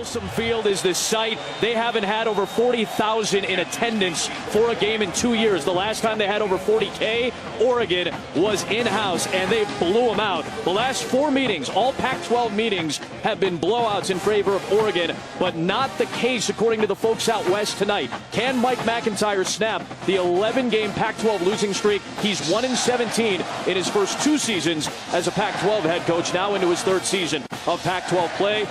Folsom Field is the site. They haven't had over 40,000 in attendance for a game in 2 years. The last time they had over 40K, Oregon was in-house, and they blew them out. The last 4 meetings, all Pac-12 meetings, have been blowouts in favor of Oregon, but not the case according to the folks out west tonight. Can Mike McIntyre snap the 11-game Pac-12 losing streak? He's 1-17 in his first 2 seasons as a Pac-12 head coach, now into his 3rd season of Pac-12 play.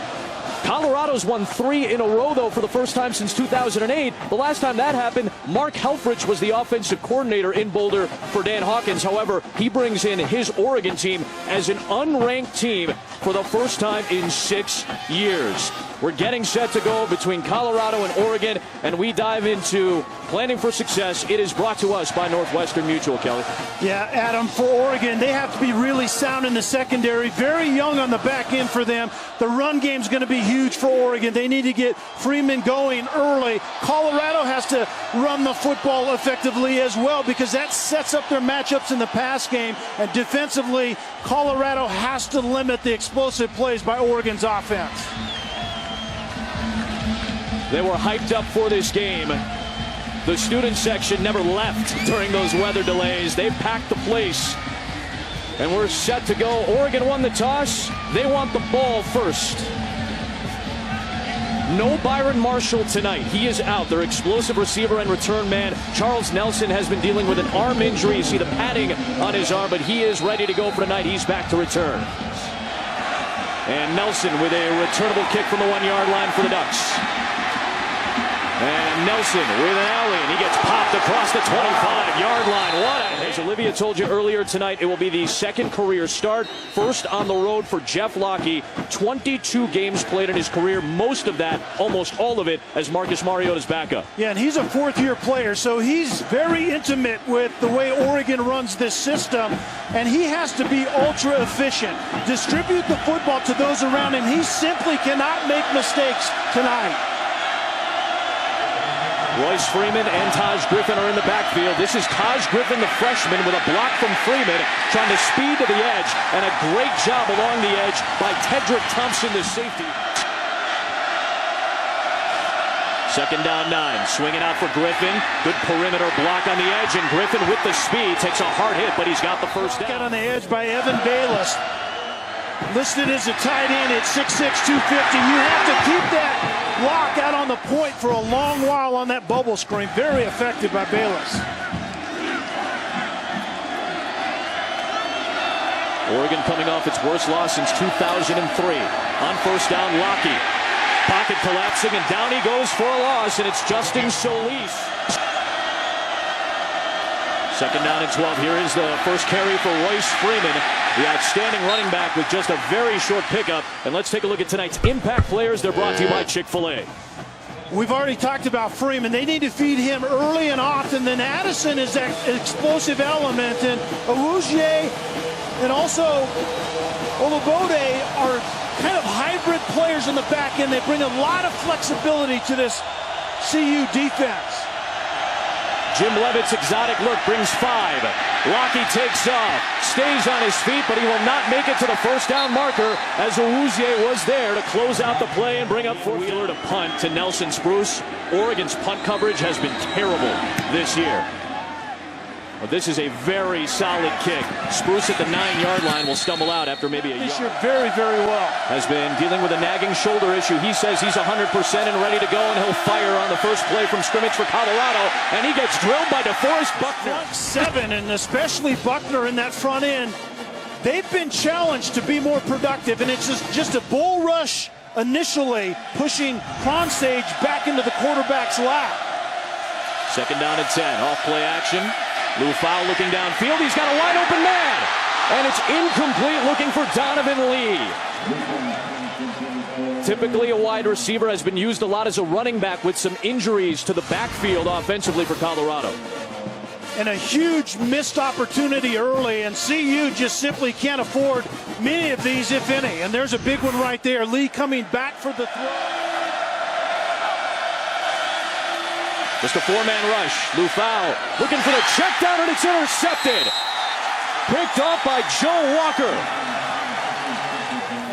Colorado's won 3 in a row, though, for the first time since 2008. The last time that happened, Mark Helfrich was the offensive coordinator in Boulder for Dan Hawkins. However, he brings in his Oregon team as an unranked team for the first time in 6 years. We're getting set to go between Colorado and Oregon, and we dive into planning for success. It is brought to us by Northwestern Mutual, Kelly. Yeah, Adam, for Oregon, they have to be really sound in the secondary. Very young on the back end for them. The run game's going to be huge for Oregon. They need to get Freeman going early. Colorado has to run the football effectively as well, because that sets up their matchups in the pass game. And defensively, Colorado has to limit the explosive plays by Oregon's offense. They were hyped up for this game. The student section never left during those weather delays. They packed the place. And we're set to go. Oregon won the toss. They want the ball first. No Byron Marshall tonight. He is out. Their explosive receiver and return man, Charles Nelson, has been dealing with an arm injury. You see the padding on his arm, but he is ready to go for tonight. He's back to return. And Nelson with a returnable kick from the 1-yard line for the Ducks. And Nelson with an alley, and he gets popped across the 25-yard line. What a hit. As Olivia told you earlier tonight, it will be the 2nd career start. First on the road for Jeff Locke. 22 games played in his career, most of that, almost all of it, as Marcus Mariota's backup. Yeah, and he's a 4th-year player, so he's very intimate with the way Oregon runs this system, and he has to be ultra efficient. Distribute the football to those around him. He simply cannot make mistakes tonight. Royce Freeman and Taj Griffin are in the backfield. This is Taj Griffin, the freshman, with a block from Freeman, trying to speed to the edge, and a great job along the edge by Tedrick Thompson, the safety. 2nd down 9, swinging out for Griffin. Good perimeter block on the edge, and Griffin with the speed takes a hard hit, but he's got the first down. Got on the edge by Evan Bayless. Listed as a tight end at 6'6", 250. You have to keep that block out on the point for a long while on that bubble screen. Very effective by Bayless. Oregon coming off its worst loss since 2003. On 1st down, Locke. Pocket collapsing, and down he goes for a loss, and it's Justin Solis. 2nd down and 12. Here is the first carry for Royce Freeman, the outstanding running back with just a very short pickup. And let's take a look at tonight's impact players. They're brought to you by Chick-fil-A. We've already talked about Freeman. They need to feed him early and often. Then Addison is that explosive element. And Awuzie and also Aloha Bowl are kind of hybrid players in the back end. They bring a lot of flexibility to this CU defense. Jim Leavitt's exotic look brings 5. Locke takes off, stays on his feet, but he will not make it to the 1st down marker, as Awuzie was there to close out the play and bring up 4. Wheeler to punt to Nelson Spruce. Oregon's punt coverage has been terrible this year. But this is a very solid kick. Spruce at the 9-yard line will stumble out after maybe a yard. This year very, very well. Has been dealing with a nagging shoulder issue. He says he's 100% and ready to go, and he'll fire on the first play from scrimmage for Colorado, and he gets drilled by DeForest Buckner. Front 7, and especially Buckner in that front end. They've been challenged to be more productive, and it's just a bull rush initially, pushing Kronsage back into the quarterback's lap. 2nd down and 10. Off play action. Lou Fowl looking downfield. He's got a wide open man. And it's incomplete, looking for Donovan Lee. Typically a wide receiver, has been used a lot as a running back with some injuries to the backfield offensively for Colorado. And a huge missed opportunity early, and CU just simply can't afford many of these, if any. And there's a big one right there. Lee coming back for the throw. Just a 4-man rush. Lou Fowl looking for the check down, and it's intercepted. Picked off by Joe Walker.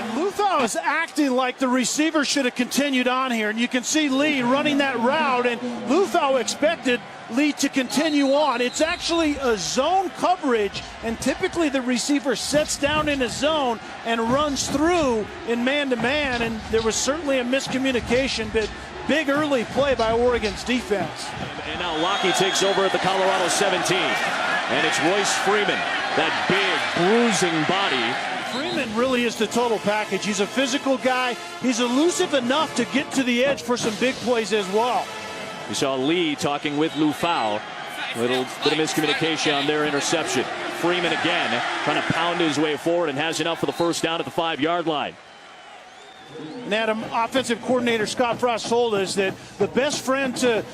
And Lou Fowl is active. acting like the receiver should have continued on here. And you can see Lee running that route, and Lufau expected Lee to continue on. It's actually a zone coverage, and typically the receiver sets down in a zone and runs through in man-to-man, and there was certainly a miscommunication, but big early play by Oregon's defense. And now Lockie takes over at the Colorado 17, and it's Royce Freeman, that big bruising body. Freeman really is the total package. He's a physical guy. He's elusive enough to get to the edge for some big plays as well. You saw Lee talking with Lufau. A little bit of miscommunication on their interception. Freeman again trying to pound his way forward and has enough for the first down at the 5-yard line. And Adam, offensive coordinator Scott Frost told us that the best friend to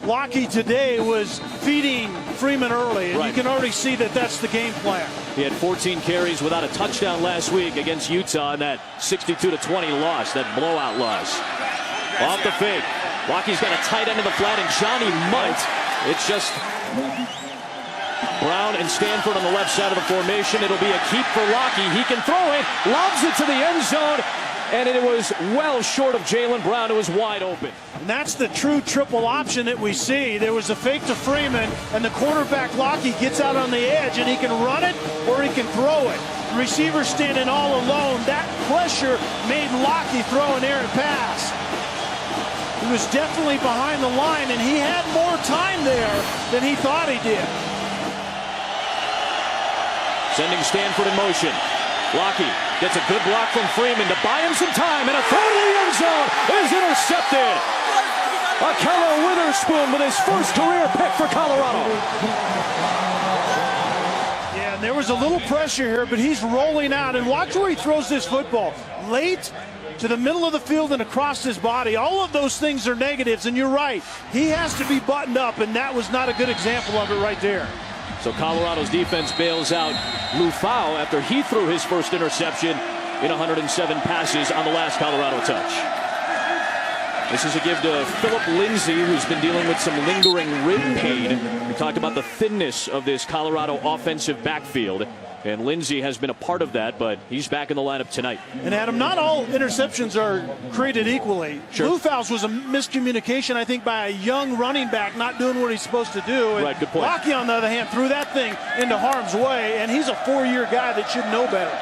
Lockie today was feeding Freeman early, and you can already see that that's the game plan. He had 14 carries without a touchdown last week against Utah in that 62-20 loss, that blowout loss. Off the fake. Lockie's got a tight end in the flat, and Johnny might. It's just Brown and Stanford on the left side of the formation. It'll be a keep for Lockie. He can throw it, lobs it to the end zone, and it was well short of Jalen Brown, who was wide open. And that's the true triple option that we see. There was a fake to Freeman, and the quarterback Lockie gets out on the edge, and he can run it or he can throw it. The receiver standing all alone. That pressure made Lockie throw an errant pass. He was definitely behind the line, and he had more time there than he thought he did. Sending Stanford in motion. Lockie gets a good block from Freeman to buy him some time, and a throw to the end zone is intercepted. Akello Witherspoon with his first career pick for Colorado. Yeah, and there was a little pressure here, but he's rolling out, and watch where he throws this football. Late to the middle of the field and across his body. All of those things are negatives, and you're right. He has to be buttoned up, and that was not a good example of it right there. So Colorado's defense bails out Lufau after he threw his first interception in 107 passes on the last Colorado touch. This is a give to Philip Lindsay, who's been dealing with some lingering rib pain. We talked about the thinness of this Colorado offensive backfield, and Lindsay has been a part of that, but he's back in the lineup tonight. And Adam, not all interceptions are created equally. Sure. Lufau's was a miscommunication, I think, by a young running back not doing what he's supposed to do. And right, good point. Lockie, on the other hand, threw that thing into harm's way, and he's a 4-year guy that should know better.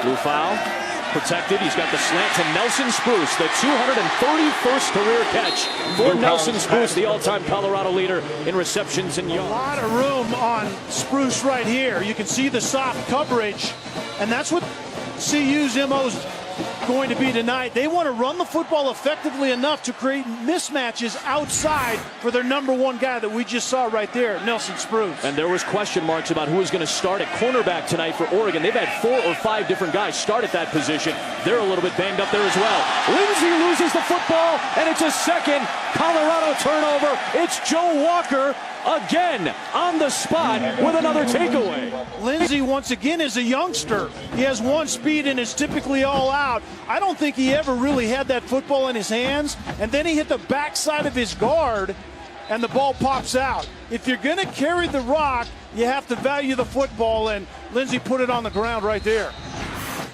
Lufau protected. He's got the slant to Nelson Spruce, the 231st career catch for Nelson Spruce, the all-time Colorado leader in receptions and yards. A lot of room on Spruce right here. You can see the soft coverage, and that's what CU's MO's going to be tonight. They want to run the football effectively enough to create mismatches outside for their number one guy that we just saw right there, Nelson Spruce. And there was question marks about who was going to start at cornerback tonight for Oregon. They've had 4 or 5 different guys start at that position. They're a little bit banged up there as well. Lindsay loses the football, and it's a second Colorado turnover. It's Joe Walker again on the spot with another takeaway. Lindsay, once again, is a youngster. He has one speed and is typically all out. I don't think he ever really had that football in his hands, and then he hit the backside of his guard, and the ball pops out. If you're going to carry the rock, you have to value the football, and Lindsay put it on the ground right there.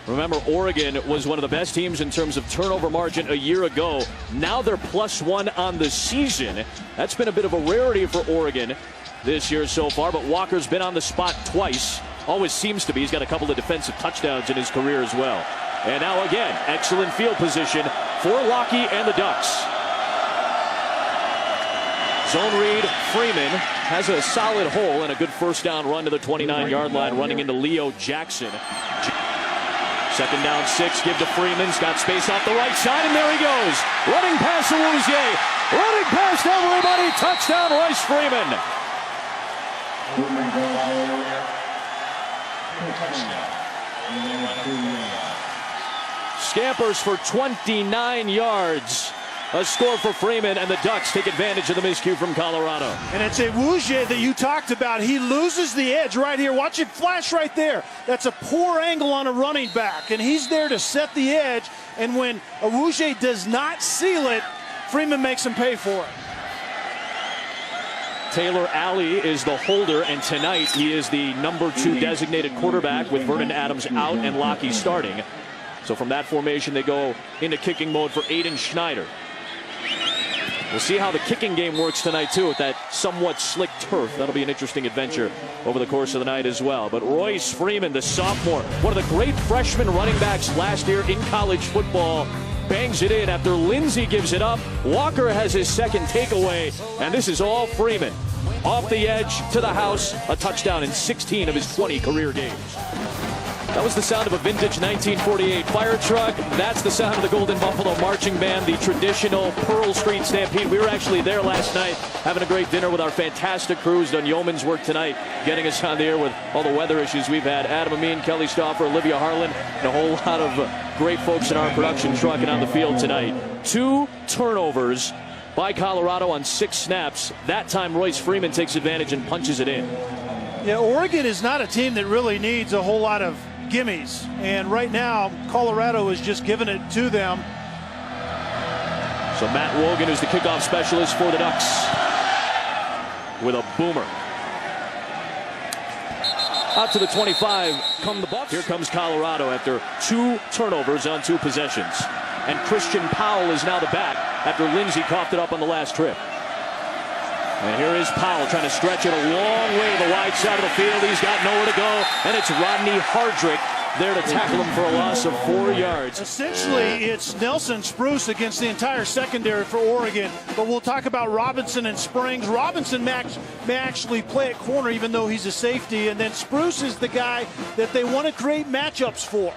Remember, Oregon was one of the best teams in terms of turnover margin a year ago. Now they're +1 on the season. That's been a bit of a rarity for Oregon this year so far, but Walker's been on the spot twice. Always seems to be. He's got a couple of defensive touchdowns in his career as well. And now again, excellent field position for Lockie and the Ducks. Zone read, Freeman has a solid hole and a good first down run to the 29-yard line, running into Leo Jackson. Second down 6, give to Freeman. He's got space off the right side, and there he goes. Running past Awuzie. Running past everybody. Touchdown, Royce Freeman. Scampers for 29 yards. A score for Freeman, and the Ducks take advantage of the miscue from Colorado. And it's Awuzie that you talked about. He loses the edge right here. Watch it flash right there. That's a poor angle on a running back, and he's there to set the edge. And when Awuzie does not seal it, Freeman makes him pay for it. Taylor Alley is the holder, and tonight he is the number 2 designated quarterback with Vernon Adams out and Lockie starting. So from that formation, they go into kicking mode for Aiden Schneider. We'll see how the kicking game works tonight, too, with that somewhat slick turf. That'll be an interesting adventure over the course of the night as well. But Royce Freeman, the sophomore, one of the great freshman running backs last year in college football, bangs it in after Lindsey gives it up. Walker has his second takeaway, and this is all Freeman. Off the edge to the house, a touchdown in 16 of his 20 career games. That was the sound of a vintage 1948 fire truck. That's the sound of the Golden Buffalo Marching Band, the traditional Pearl Street Stampede. We were actually there last night having a great dinner with our fantastic crews. Done yeoman's work tonight, getting us on the air with all the weather issues we've had. Adam Amin, Kelly Stauffer, Olivia Harlan, and a whole lot of great folks in our production trucking on the field tonight. 2 turnovers by Colorado on 6 snaps. That time Royce Freeman takes advantage and punches it in. Yeah, Oregon is not a team that really needs a whole lot of gimmies, and right now Colorado is just giving it to them. So Matt Wogan is the kickoff specialist for the Ducks with a boomer. Out to the 25 come the Bucks. Here comes Colorado after 2 turnovers on 2 possessions. And Christian Powell is now the back after Lindsey coughed it up on the last trip. And here is Powell trying to stretch it a long way to the wide side of the field. He's got nowhere to go, and it's Rodney Hardrick there to tackle him for a loss of 4 yards. Essentially, it's Nelson Spruce against the entire secondary for Oregon. But we'll talk about Robinson and Springs. Robinson may actually play at corner, even though he's a safety. And then Spruce is the guy that they want to create matchups for.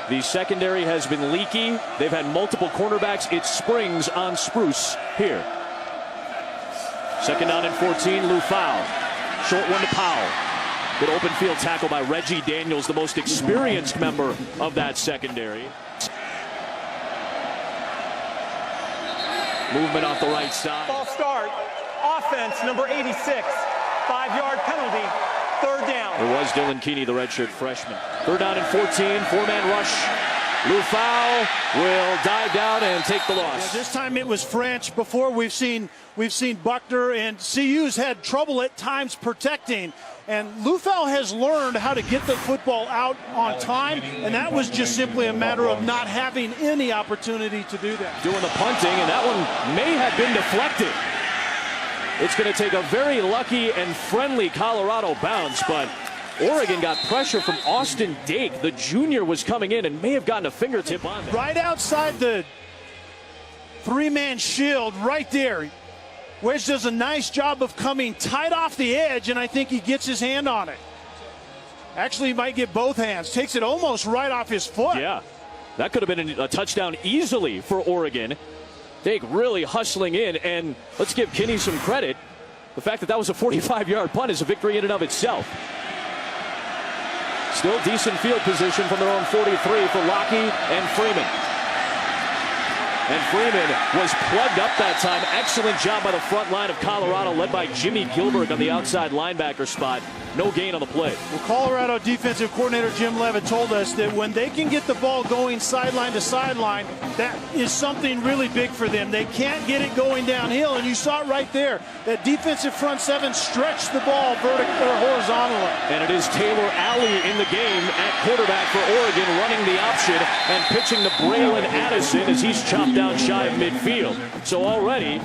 The secondary has been leaky. They've had multiple cornerbacks. It's Springs on Spruce here. 2nd down and 14, Lou Fowl. Short one to Powell. Good open field tackle by Reggie Daniels, the most experienced member of that secondary. Movement off the right side. Ball start. Offense, number 86. 5-yard penalty. 3rd down. It was Dylan Keeney, the redshirt freshman. 3rd down and 14, 4-man rush. Lou Fowl will dive down and take the loss. Yeah, this time it was French. Before we've seen Buckner, and CU's had trouble at times protecting. And Lou Fowl has learned how to get the football out on time, and that was just simply a matter of not having any opportunity to do that. Doing the punting, and that one may have been deflected. It's going to take a very lucky and friendly Colorado bounce, but Oregon got pressure from Austin Dake. The junior was coming in and may have gotten a fingertip on that. Right outside the 3-man shield, right there. Wedge does a nice job of coming tight off the edge, and I think he gets his hand on it. Actually, he might get both hands. Takes it almost right off his foot. Yeah, that could have been a touchdown easily for Oregon. Dake really hustling in, and let's give Kinney some credit. The fact that was a 45-yard punt is a victory in and of itself. Still decent field position from their own 43 for Lockie and Freeman. And Freeman was plugged up that time. Excellent job by the front line of Colorado, led by Jimmy Gilbert on the outside linebacker spot. No gain on the play. Well, Colorado defensive coordinator Jim Leavett told us that when they can get the ball going sideline to sideline, that is something really big for them. They can't get it going downhill, and you saw it right there. That defensive front 7 stretched the ball vertically or horizontally. And it is Taylor Alley in the game at quarterback for Oregon, running the option and pitching to Bralon Addison as he's chopped down shy of midfield. So already,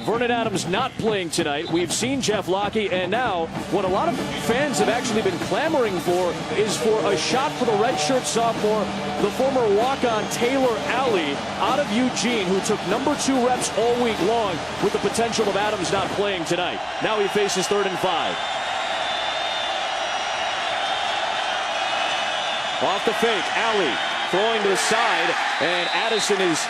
Vernon Adams not playing tonight. We've seen Jeff Lockie, and now what a lot of fans have actually been clamoring for is for a shot for the redshirt sophomore, the former walk-on Taylor Alley out of Eugene, who took number 2 reps all week long with the potential of Adams not playing tonight. Now he faces 3rd and 5. Off the fake, Alley throwing to the side, and Addison is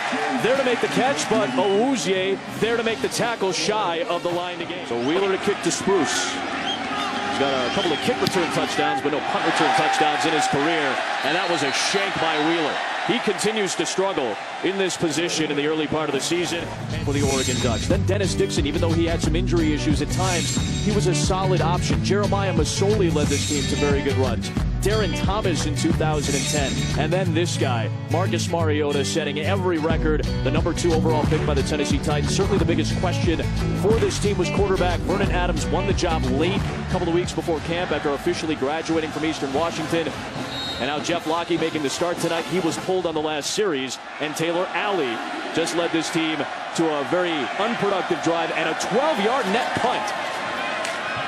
there to make the catch, but Owuzie there to make the tackle shy of the line to gain. So Wheeler to kick to Spruce. He's got a couple of kick return touchdowns, but no punt return touchdowns in his career, and that was a shank by Wheeler. He continues to struggle in this position in the early part of the season for the Oregon Ducks. Then Dennis Dixon, even though he had some injury issues at times, he was a solid option. Jeremiah Masoli led this team to very good runs. Darren Thomas in 2010. And then this guy, Marcus Mariota, setting every record. The number 2 overall pick by the Tennessee Titans. Certainly the biggest question for this team was quarterback. Vernon Adams won the job late, a couple of weeks before camp after officially graduating from Eastern Washington. And now Jeff Locke making the start tonight. He was pulled on the last series. And Taylor Alley just led this team to a very unproductive drive and a 12-yard net punt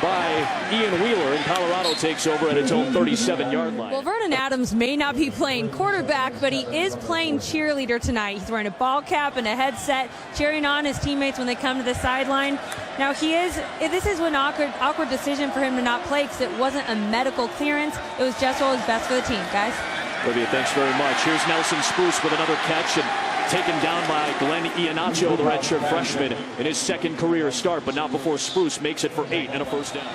by Ian Wheeler, and Colorado takes over at its own 37-yard line. Well, Vernon Adams may not be playing quarterback, but he is playing cheerleader tonight. He's wearing a ball cap and a headset, cheering on his teammates when they come to the sideline. Now, this is an awkward decision for him to not play because it wasn't a medical clearance. It was just what was best for the team, guys. Olivia, thanks very much. Here's Nelson Spruce with another catch and taken down by Glenn Iannaccio, the redshirt freshman, in his second career start, but not before Spruce makes it for 8 and a first down.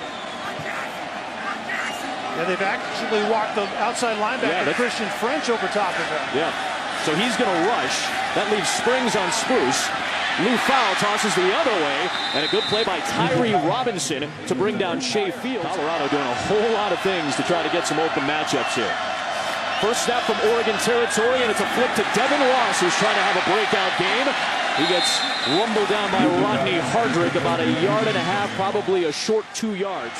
Yeah, they've actually walked the outside linebacker, Christian French, over top of him. Yeah, so he's going to rush. That leaves Springs on Spruce. Lou Fowl tosses the other way, and a good play by Tyree Robinson to bring down Shea Fields. Colorado doing a whole lot of things to try to get some open matchups here. First snap from Oregon territory, and it's a flip to Devin Ross, who's trying to have a breakout game. He gets rumbled down by Rodney Hardrick about 1.5 yards, probably a short 2 yards.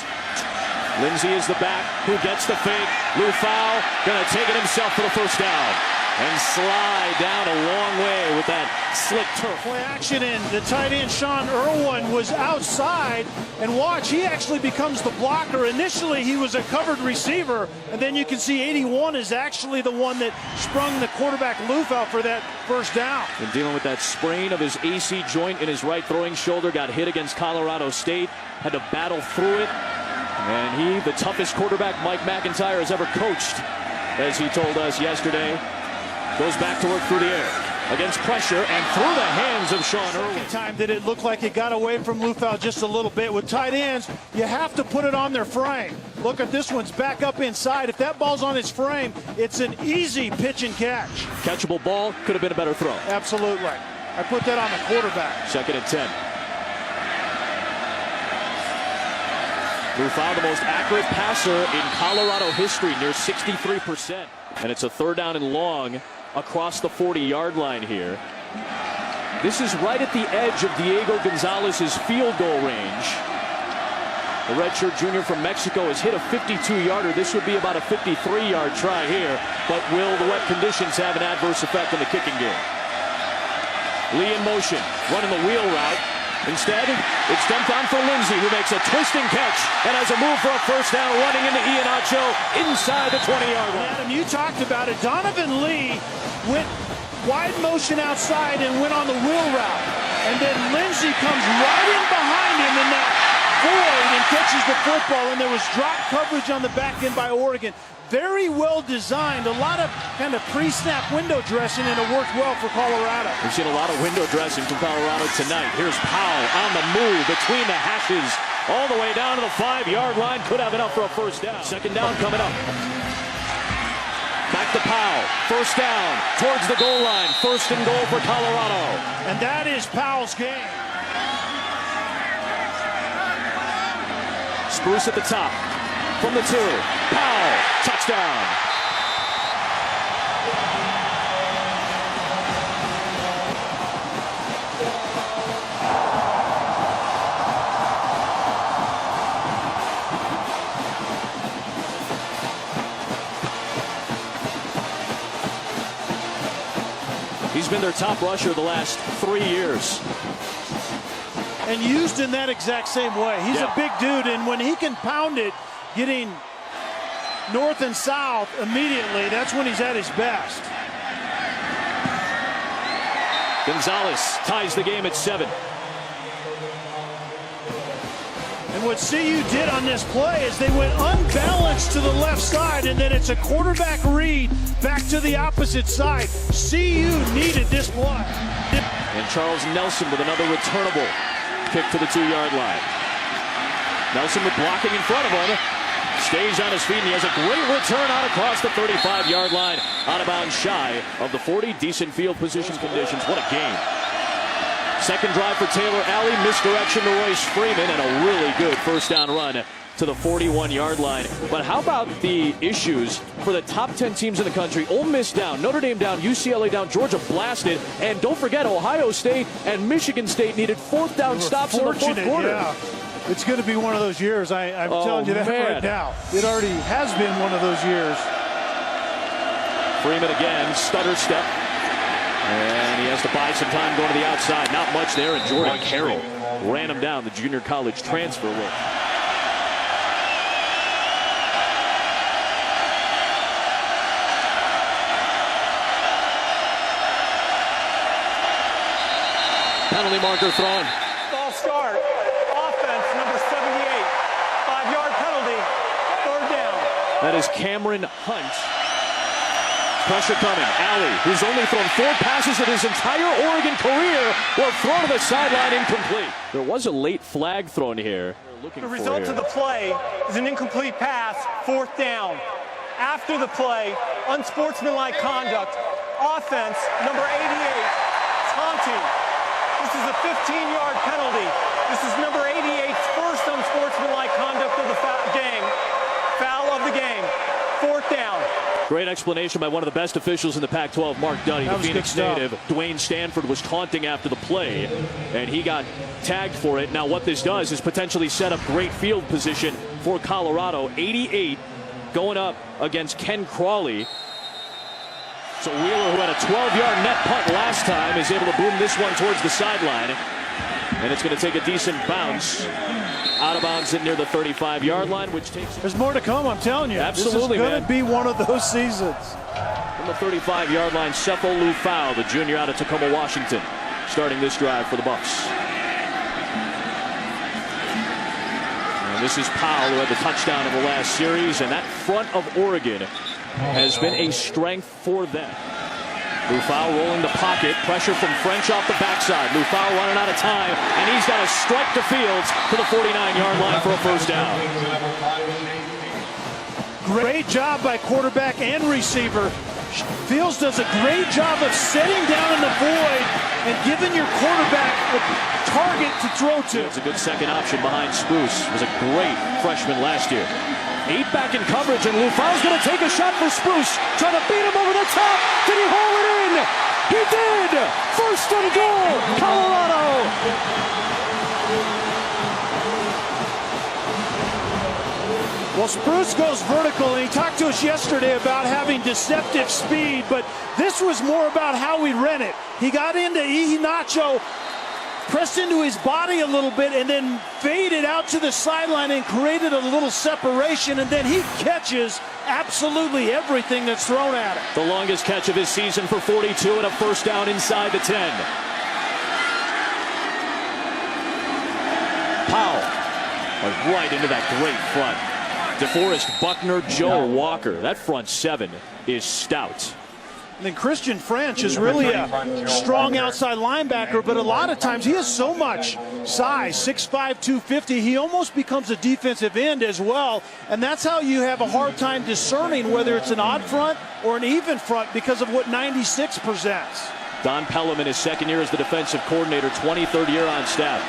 Lindsey is the back, who gets the fake. Lou Fowl going to take it himself for the first down. And slide down a long way with that slick turf. Play action in. The tight end, Sean Irwin, was outside. And watch, he actually becomes the blocker. Initially, he was a covered receiver. And then you can see 81 is actually the one that sprung the quarterback Lou Fowl for that first down. And dealing with that sprain of his AC joint in his right throwing shoulder. Got hit against Colorado State. Had to battle through it. And he, the toughest quarterback Mike McIntyre has ever coached, as he told us yesterday, goes back to work through the air against pressure and through the hands of Sean Irwin. Second time did it look like it got away from Lou Fowl just a little bit. With tight ends, you have to put it on their frame. Look at this one's back up inside. If that ball's on its frame, it's an easy pitch and catch. Catchable ball, could have been a better throw. Absolutely. I put that on the quarterback. 2nd and 10. Lou Fowl, the most accurate passer in Colorado history, near 63%. And it's a 3rd down and long across the 40-yard line here. This is right at the edge of Diego Gonzalez's field goal range. The redshirt junior from Mexico has hit a 52-yarder. This would be about a 53-yard try here, but will the wet conditions have an adverse effect on the kicking game? Lee in motion, running the wheel route. Instead, it's dumped on for Lindsey, who makes a twisting catch and has a move for a first down, running into Iannaccio inside the 20-yard line. Adam, you talked about it. Donovan Lee went wide motion outside and went on the wheel route. And then Lindsey comes right in behind him in that void and catches the football. And there was drop coverage on the back end by Oregon. Very well designed. A lot of kind of pre-snap window dressing, and it worked well for Colorado. We've seen a lot of window dressing from Colorado tonight. Here's Powell on the move between the hashes all the way down to the 5-yard line. Could have enough for a first down. 2nd down coming up. Back to Powell. First down towards the goal line. 1st and goal for Colorado. And that is Powell's game. Spruce at the top. From the 2. Powell. Touchdown. He's been their top rusher the last 3 years. And used in that exact same way. He's a big dude, and when he can pound it, getting north and south immediately, that's when he's at his best. Gonzalez ties the game at 7. And what CU did on this play is they went unbalanced to the left side, and then it's a quarterback read back to the opposite side. CU needed this play. And Charles Nelson with another returnable kick to the 2-yard line. Nelson with blocking in front of him. Stays on his feet, and he has a great return out across the 35-yard line. Out of bounds shy of the 40. Decent field position conditions. What a game. Second drive for Taylor Alley, misdirection to Royce Freeman, and a really good first down run to the 41-yard line. But how about the issues for the top 10 teams in the country? Ole Miss down, Notre Dame down, UCLA down, Georgia blasted, and don't forget Ohio State and Michigan State needed fourth down stops in the fourth quarter. Yeah. It's going to be one of those years. I'm telling you that right now. It already has been one of those years. Freeman again, stutter step. And he has to buy some time going to the outside. Not much there, and Jordan Carroll ran him down, the junior college transfer look. Penalty marker thrown. False start. Offense, number 78. 5-yard penalty. Third down. That is Cameron Hunt. Pressure coming. Alley, who's only thrown 4 passes in his entire Oregon career, will throw to the sideline incomplete. There was a late flag thrown here. The result of the play is an incomplete pass, fourth down. After the play, unsportsmanlike conduct. Offense, number 88, taunting. This is a 15-yard penalty. This is number 88's first unsportsmanlike conduct of the game. Foul of the game. Fourth down. Great explanation by one of the best officials in the Pac-12, Mark Dunny, the Phoenix native. Dwayne Stanford was taunting after the play, and he got tagged for it. Now what this does is potentially set up great field position for Colorado. 88 going up against Ken Crawley. So Wheeler, who had a 12-yard net punt last time, is able to boom this one towards the sideline. And it's going to take a decent bounce out of bounds near the 35-yard line, which takes... There's more to come, I'm telling you. Absolutely, this is going to be one of those seasons. From the 35-yard line, Septo Lufau, the junior out of Tacoma, Washington, starting this drive for the Buffs. And this is Powell, who had the touchdown in the last series, and that front of Oregon has been a strength for them. Lufau rolling the pocket, pressure from French off the backside. Lufau running out of time, and he's got a strike to Fields to the 49-yard line for a first down. Great job by quarterback and receiver. Fields does a great job of setting down in the void and giving your quarterback a target to throw to. It's a good second option behind Spruce. Was a great freshman last year. 8 back in coverage, and Lufau's going to take a shot for Spruce. Trying to beat him over the top. Did he haul it in? He did! First and goal, Colorado! Well, Spruce goes vertical, and he talked to us yesterday about having deceptive speed, but this was more about how he ran it. He got into Iheanacho, pressed into his body a little bit, and then faded out to the sideline and created a little separation, and then he catches absolutely everything that's thrown at him. The longest catch of his season for 42 and a first down inside the 10. Powell right into that great front. DeForest Buckner, Joe Walker. That front 7 is stout. And then Christian French is really a strong outside linebacker, but a lot of times he has so much size, 6'5", 250, he almost becomes a defensive end as well, and that's how you have a hard time discerning whether it's an odd front or an even front because of what 96 presents. Don Pelham in his second year as the defensive coordinator, 23rd year on staff.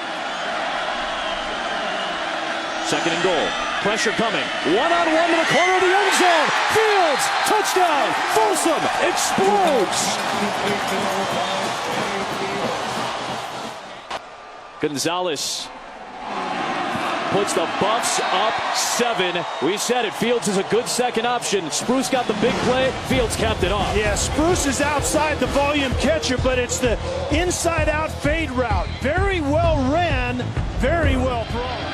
Second and goal. Pressure coming. One-on-one to the corner of the end zone. Fields, touchdown. Folsom explodes. Gonzalez puts the Buffs up 7. We said it. Fields is a good second option. Spruce got the big play. Fields capped it off. Yeah, Spruce is outside the volume catcher, but it's the inside-out fade route. Very well ran, very well thrown.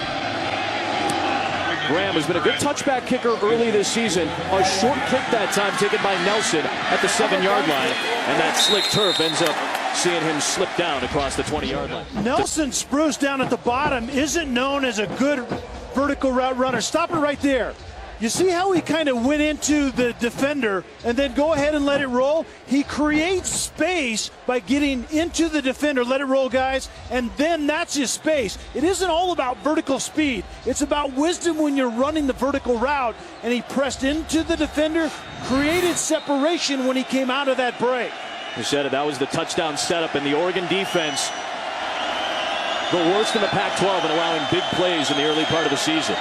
Graham has been a good touchback kicker early this season. A short kick that time taken by Nelson at the 7-yard line. And that slick turf ends up seeing him slip down across the 20-yard line. Nelson Spruce down at the bottom isn't known as a good vertical route runner. Stop it right there. You see how he kind of went into the defender and then go ahead and let it roll? He creates space by getting into the defender. Let it roll, guys. And then that's his space. It isn't all about vertical speed. It's about wisdom when you're running the vertical route. And he pressed into the defender, created separation when he came out of that break. You said it. That was the touchdown setup, and the Oregon defense the worst in the Pac-12 in allowing big plays in the early part of the season.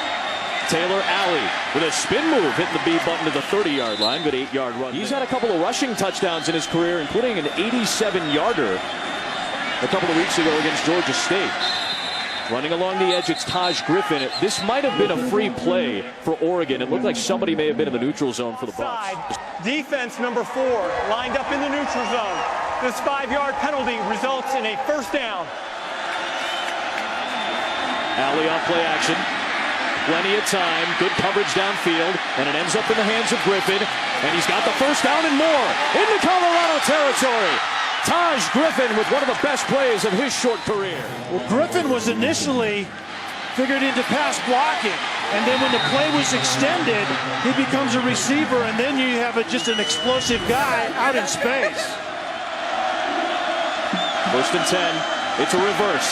Taylor Alley with a spin move, hitting the B button to the 30-yard line. Good 8-yard run. He's had a couple of rushing touchdowns in his career, including an 87-yarder a couple of weeks ago against Georgia State. Running along the edge, it's Griffin. This might have been a free play for Oregon. It looked like somebody may have been in the neutral zone for the Bucks. Defense number 4 lined up in the neutral zone. This 5-yard penalty results in a first down. Alley on play action. Plenty of time, good coverage downfield, and it ends up in the hands of Griffin, and he's got the first down and more into Colorado territory. Griffin with one of the best plays of his short career. Well, Griffin was initially figured into pass blocking, and then when the play was extended, he becomes a receiver, and then you have just an explosive guy out in space. First and 10, it's a reverse.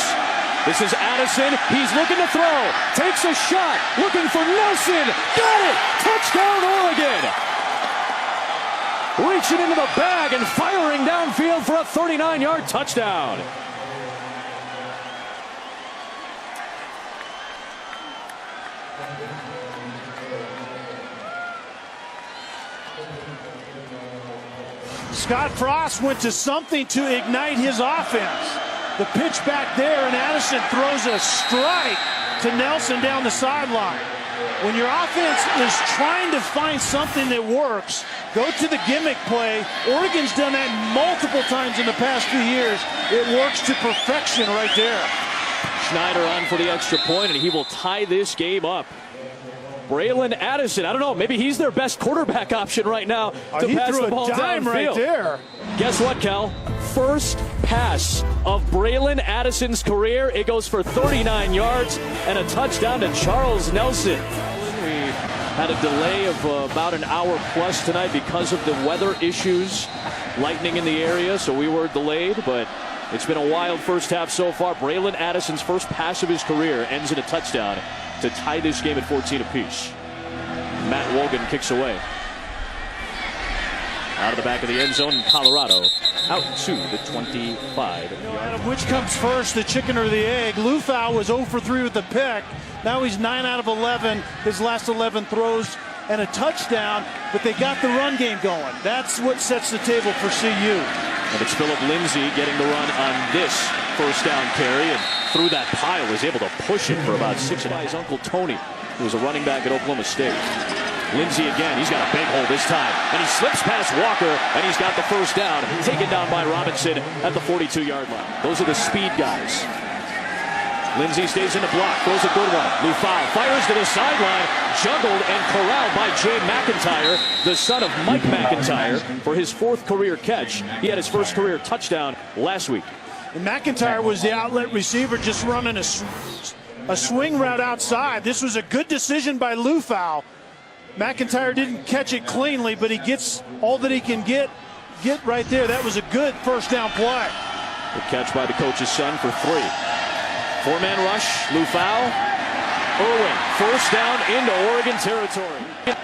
This is Addison. He's looking to throw. Takes a shot. Looking for Nelson. Got it. Touchdown, Oregon. Reaching into the bag and firing downfield for a 39-yard touchdown. Scott Frost went to something to ignite his offense. The pitch back there, and Addison throws a strike to Nelson down the sideline. When your offense is trying to find something that works, go to the gimmick play. Oregon's done that multiple times in the past few years. It works to perfection right there. Schneider on for the extra point, and he will tie this game up. Bralon Addison, I don't know, maybe he's their best quarterback option right now to pass the ball downfield. Right there. Guess what, Cal? First pass of Bralon Addison's career. It goes for 39 yards and a touchdown to Charles Nelson. We had a delay of about an hour plus tonight because of the weather issues, lightning in the area, so we were delayed, but it's been a wild first half so far. Bralon Addison's first pass of his career ends in a touchdown to tie this game at 14 apiece. Matt Wogan kicks away. Out of the back of the end zone in Colorado. Out to the 25. Adam, which comes first, the chicken or the egg? Lufau was 0 for 3 with the pick. Now he's 9 out of 11. His last 11 throws and a touchdown, but they got the run game going. That's what sets the table for CU. And it's Phillip Lindsay getting the run on this first down carry, and through that pile was able to push it for about 6 by his uncle Tony, who was a running back at Oklahoma State. Lindsay again, he's got a big hole this time, and he slips past Walker, and he's got the first down, taken down by Robinson at the 42-yard line. Those are the speed guys. Lindsay stays in the block, throws a good one. Lufau fires to the sideline, juggled and corralled by Jay McIntyre, the son of Mike McIntyre, for his 4th career catch. He had his first career touchdown last week. And McIntyre was the outlet receiver, just running a swing route outside. This was a good decision by Lufau. McIntyre didn't catch it cleanly, but he gets all that he can get right there. That was a good first down play. Good catch by the coach's son for 3. 4-man rush, Lufau, Irwin, first down into Oregon territory.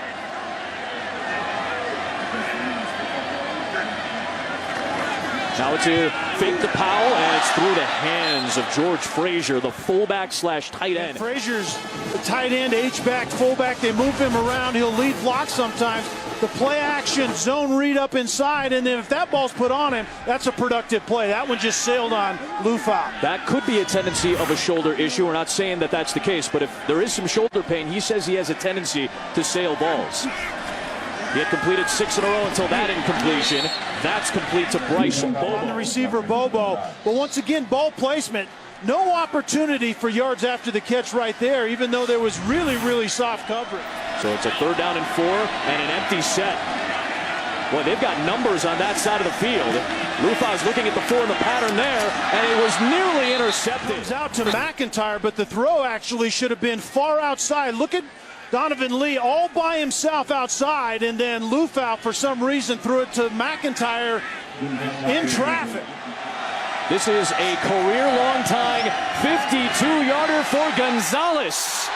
Now it's a fake to Powell, and it's through the hands of George Frazier, the fullback / tight end. Frazier's the tight end, H-back, fullback. They move him around. He'll lead blocks sometimes. The play action zone read up inside, and then if that ball's put on him, that's a productive play. That one just sailed on Lufau. That could be a tendency of a shoulder issue. We're not saying that that's the case, but if there is some shoulder pain, he says he has a tendency to sail balls. He had completed 6 in a row until that incompletion. That's complete to Bryce Bobo. On the receiver, Bobo. But once again, ball placement. No opportunity for yards after the catch right there, even though there was really, really soft coverage. So it's a 3rd down and 4 and an empty set. Boy, they've got numbers on that side of the field. Lufau's looking at the 4 in the pattern there, and it was nearly intercepted. It was out to McIntyre, but the throw actually should have been far outside. Look at Donovan Lee all by himself outside, and then Lufau, for some reason, threw it to McIntyre in traffic. This is a career-long tying 52-yarder for Gonzalez.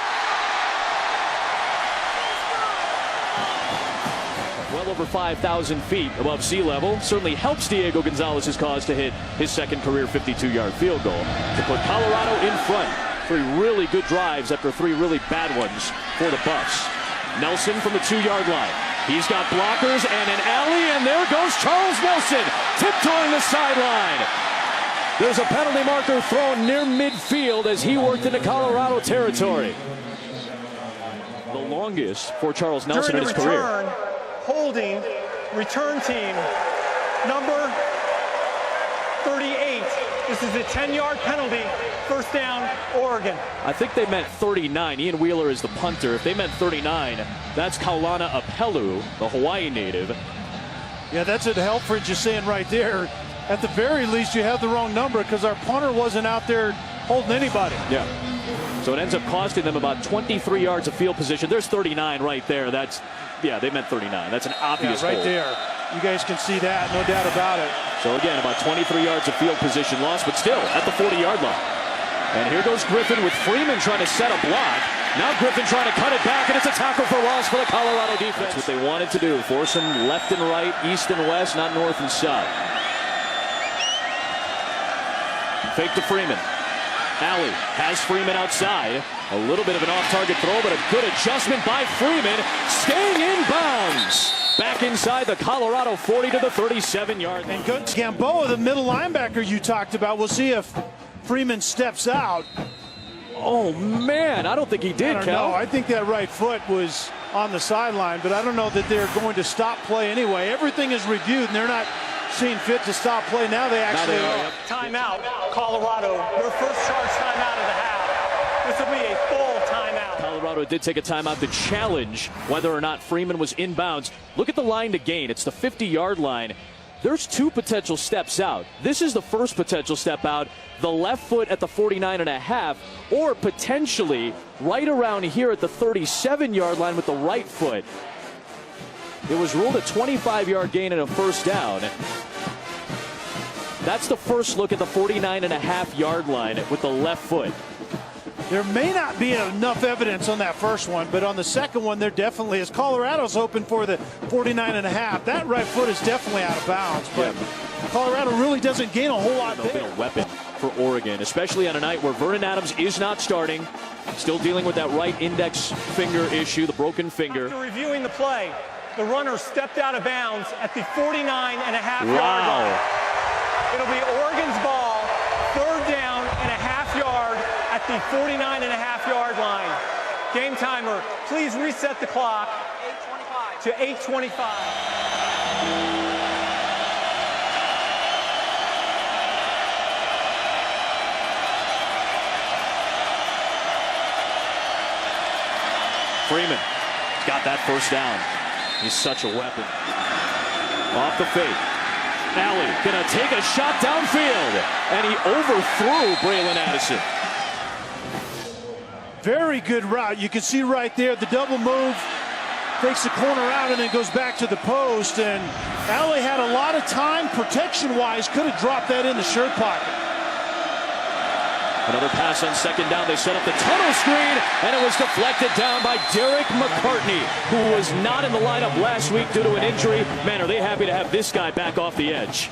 well over 5,000 feet above sea level. Certainly helps Diego Gonzalez's cause to hit his second career 52-yard field goal to put Colorado in front. 3 really good drives after 3 really bad ones for the Buffs. Nelson from the 2-yard line. He's got blockers and an alley, and there goes Charles Nelson, tiptoeing the sideline. There's a penalty marker thrown near midfield as he worked into Colorado territory. The longest for Charles Nelson in his career. Holding, return team, number 38. This is a 10-yard penalty. First down, Oregon. I think they meant 39. Ian Wheeler is the punter. If they meant 39, that's Kaulana Apelu, the Hawaii native. Yeah, that's what Helfrich is saying right there. At the very least, you have the wrong number because our punter wasn't out there holding anybody. Yeah. So it ends up costing them about 23 yards of field position. There's 39 right there. They meant 39. That's an obvious right hold. there. You guys can see that, no doubt about it. So again, about 23 yards of field position lost, but still at the 40-yard line. And here goes Griffin with Freeman trying to set a block. Now Griffin trying to cut it back, and it's a tackle for loss for the Colorado defense. That's what they wanted to do, force them left and right, east and west, not north and south. Fake to Freeman. Alley has Freeman outside. A little bit of an off-target throw, but a good adjustment by Freeman. Staying in bounds. Back inside the Colorado 40 to the 37-yard line. And good Gamboa, the middle linebacker you talked about. We'll see if Freeman steps out. Oh, man, I don't think he did, Cal. No, I think that right foot was on the sideline, but I don't know that they're going to stop play anyway. Everything is reviewed, and they're not seeing fit to stop play. Now they actually are. Timeout, Colorado. Their first charge timeout of the half. This will be a full timeout. Colorado did take a timeout to challenge whether or not Freeman was inbounds. Look at the line to gain. It's the 50-yard line. There's 2 potential steps out. This is the first potential step out, the left foot at the 49.5, or potentially right around here at the 37-yard line with the right foot. It was ruled a 25-yard gain and a first down. That's the first look at the 49.5-yard line with the left foot. There may not be enough evidence on that first one, but on the second one, there definitely is. Colorado's open for the 49.5. That right foot is definitely out of bounds, but Colorado really doesn't gain a whole lot there. Been a weapon for Oregon, especially on a night where Vernon Adams is not starting. Still dealing with that right index finger issue, the broken finger. After reviewing the play, the runner stepped out of bounds at the 49.5-yard Wow. line. It'll be Oregon's ball, third down and a half yard at the 49.5-yard line. Game timer, please reset the clock to 8:25. Freeman got that first down. He's such a weapon. Off the fake. Alley gonna take a shot downfield, and he overthrew Bralon Addison. Very good route. You can see right there the double move, takes the corner out and then goes back to the post. And Alley had a lot of time protection-wise, could have dropped that in the shirt pocket. Another pass on second down. They set up the tunnel screen, and it was deflected down by Derek McCartney, who was not in the lineup last week due to an injury. Man, are they happy to have this guy back off the edge.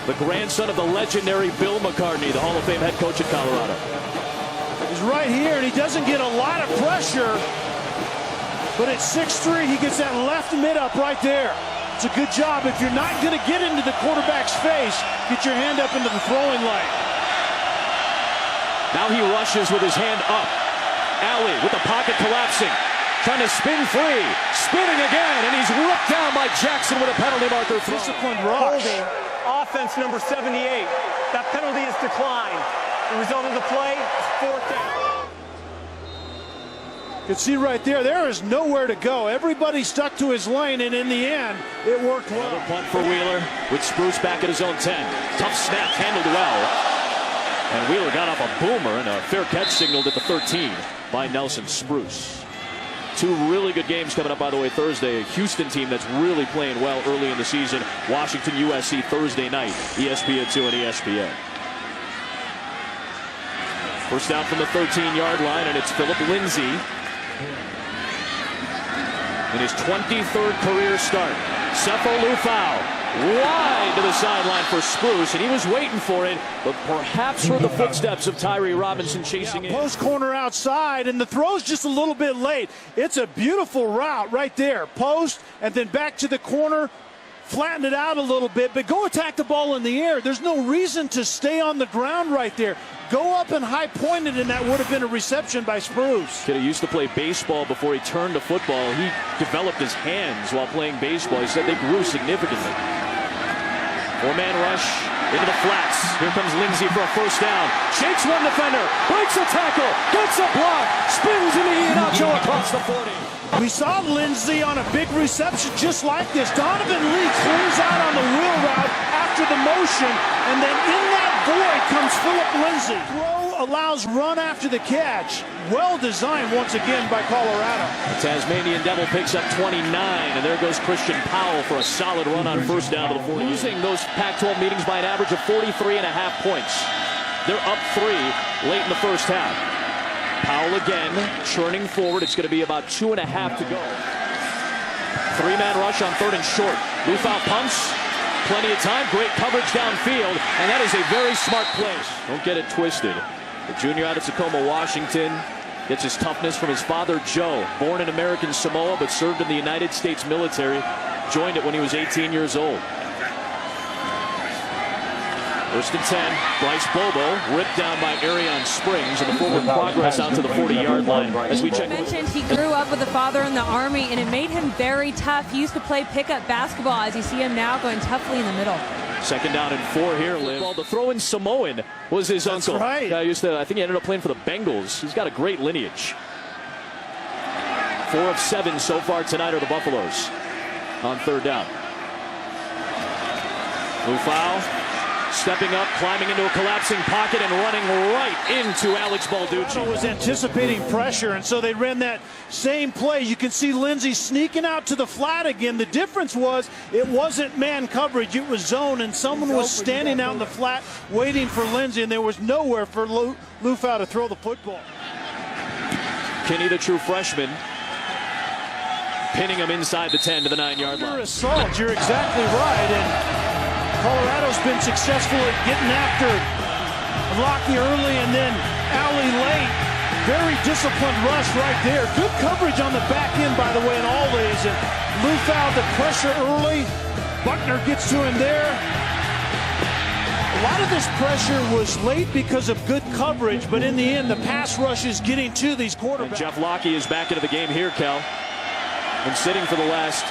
The grandson of the legendary Bill McCartney, the Hall of Fame head coach at Colorado. He's right here, and he doesn't get a lot of pressure, but at 6'3", he gets that left mid-up right there. It's a good job. If you're not going to get into the quarterback's face, get your hand up into the throwing lane. Now he rushes with his hand up. Alley with the pocket collapsing. Trying to spin free. Spinning again, and he's ripped down by Jackson with a penalty marker throw. Disciplined rush. Holding, offense number 78. That penalty is declined. The result of the play is fourth down. You can see right there, there is nowhere to go. Everybody stuck to his lane, and in the end, it worked well. Another punt for Wheeler with Spruce back at his own 10. Tough snap, handled well. And Wheeler got off a boomer, and a fair catch signaled at the 13 by Nelson Spruce. 2 really good games coming up, by the way, Thursday. A Houston team that's really playing well early in the season. Washington, USC Thursday night, ESPN2 and ESPN. First down from the 13-yard line, and it's Philip Lindsay. in his 23rd career start. Seppo Lufau wide to the sideline for Spruce, and he was waiting for it, but perhaps heard the footsteps of Tyree Robinson chasing in. Post corner outside, and the throw's just a little bit late. It's a beautiful route right there. Post, and then back to the corner. Flatten it out a little bit, but go attack the ball in the air. There's no reason to stay on the ground right there. Go up and high pointed, and that would have been a reception by Spruce. Kid who used to play baseball before he turned to football. He developed his hands while playing baseball. He said they grew significantly. Four-man rush into the flats. Here comes Lindsey for a first down. Shakes one defender, breaks a tackle, gets a block, spins into Ian Nacho across the 40. We saw Lindsey on a big reception just like this. Donovan Lee clears out on the wheel route after the motion, and then in that void comes Philip Lindsey. Throw allows run after the catch. Well designed once again by Colorado. The Tasmanian Devil picks up 29, and there goes Christian Powell for a solid run on first down to the 40. Losing those Pac-12 meetings by an average of 43.5 points. They're up 3 late in the first half. Powell again, churning forward. It's going to be about 2.5 to go. Three-man rush on third and short. Lufau pumps. Plenty of time. Great coverage downfield. And that is a very smart play. Don't get it twisted. The junior out of Tacoma, Washington, gets his toughness from his father, Joe. Born in American Samoa, but served in the United States military. Joined it when he was 18 years old. First and 10, Bryce Bobo ripped down by Arion Springs, and the forward progress out to the 40-yard line. As we check, mentioned he grew up with a father in the Army, and it made him very tough. He used to play pickup basketball, as you see him now going toughly in the middle. Second down and 4 here, Liv. Well, the throw-in Samoan was his uncle. Right. I think he ended up playing for the Bengals. He's got a great lineage. 4 of 7 so far tonight are the Buffaloes on third down. Lufau stepping up, climbing into a collapsing pocket, and running right into Alex Balducci. Was anticipating pressure, and so they ran that same play. You can see Lindsey sneaking out to the flat again. The difference was it wasn't man coverage, it was zone, and someone was standing out in the flat waiting for Lindsey, and there was nowhere for Lufau to throw the football. Kinney, the true freshman, pinning him inside the 10 to the 9-yard line. Assault, you're exactly right, and Colorado's been successful at getting after Lockie early and then Alley late. Very disciplined rush right there. Good coverage on the back end, by the way, in all these. And Lufau the pressure early. Buckner gets to him there. A lot of this pressure was late because of good coverage, but in the end, the pass rush is getting to these quarterbacks. And Jeff Lockie is back into the game here, Cal. Been sitting for the last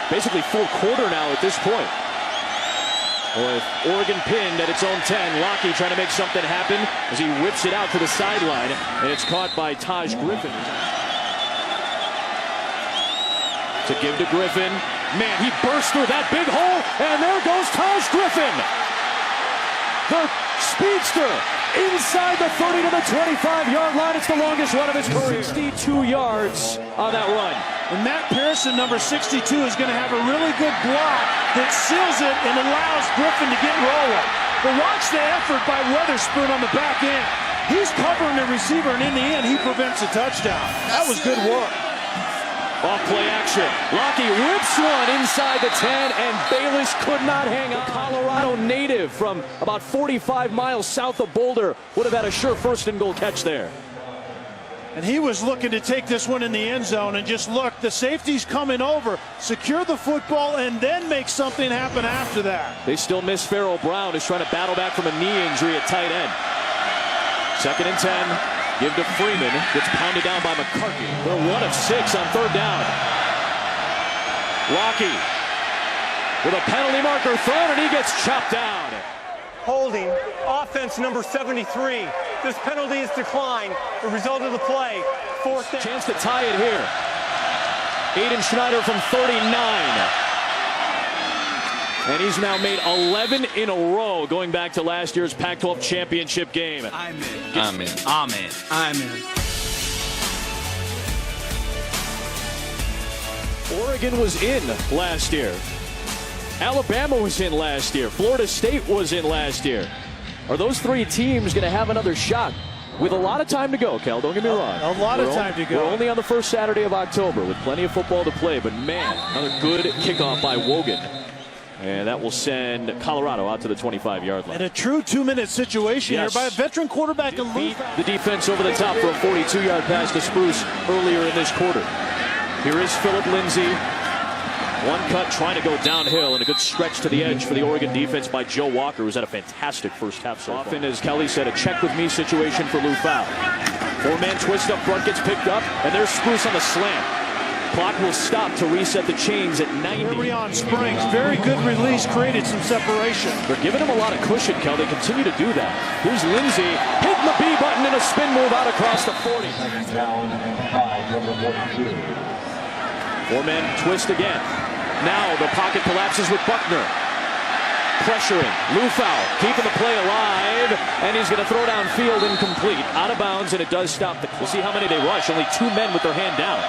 basically full quarter now at this point. With Oregon pinned at its own 10, Lockie trying to make something happen as he whips it out to the sideline, and it's caught by Taj Griffin. To give to Griffin. Man, he burst through that big hole, and there goes Taj Griffin. The speedster inside the 30 to the 25-yard line. It's the longest run of his career. 62 yards on that run. And Matt Pearson, number 62, is going to have a really good block that seals it and allows Griffin to get rolling. But watch the effort by Weatherspoon on the back end. He's covering the receiver, and in the end, he prevents a touchdown. That was good work. Off play action. Lockie rips one inside the 10, and Bayless could not hang on. Colorado native from about 45 miles south of Boulder would have had a sure first and goal catch there. And he was looking to take this one in the end zone, and just look, the safety's coming over, secure the football, and then make something happen after that. They still miss Farrell Brown, who's trying to battle back from a knee injury at tight end. Second and 10. Give to Freeman. Gets pounded down by McCarthy. They're 1 of 6 on third down. Lockie with a penalty marker thrown, and he gets chopped down. Holding, offense number 73. This penalty is declined. The result of the play, fourth down. Chance to tie it here. Aiden Schneider from 39. And he's now made 11 in a row going back to last year's Pac-12 championship game. Amen. Oregon was in last year. Alabama was in last year. Florida State was in last year. Are those 3 teams going to have another shot with a lot of time to go, Kel. Don't get me wrong. A lot of time to go. We're only on the first Saturday of October with plenty of football to play. But, man, another good kickoff by Wogan. And that will send Colorado out to the 25-yard line. And a true 2-minute situation here by a veteran quarterback. The defense over the top for a 42-yard pass to Spruce earlier in this quarter. Here is Philip Lindsay. One cut trying to go downhill, and a good stretch to the edge for the Oregon defense by Joe Walker, who's had a fantastic first half so often. As Kelly said, a check with me situation for Lou Fowl. Four-man twist up front gets picked up, and there's Spruce on the slant. Clock will stop to reset the chains at 90. Breon Springs, very good release, created some separation. They're giving him a lot of cushion, Kel. They continue to do that. Here's Lindsay, hitting the B button in a spin move out across the 40. Four-man twist again. Now the pocket collapses with Buckner. Pressuring. Lou Fowl keeping the play alive, and he's going to throw downfield incomplete. Out of bounds, and it does stop. We'll see how many they rush. Only 2 men with their hand down.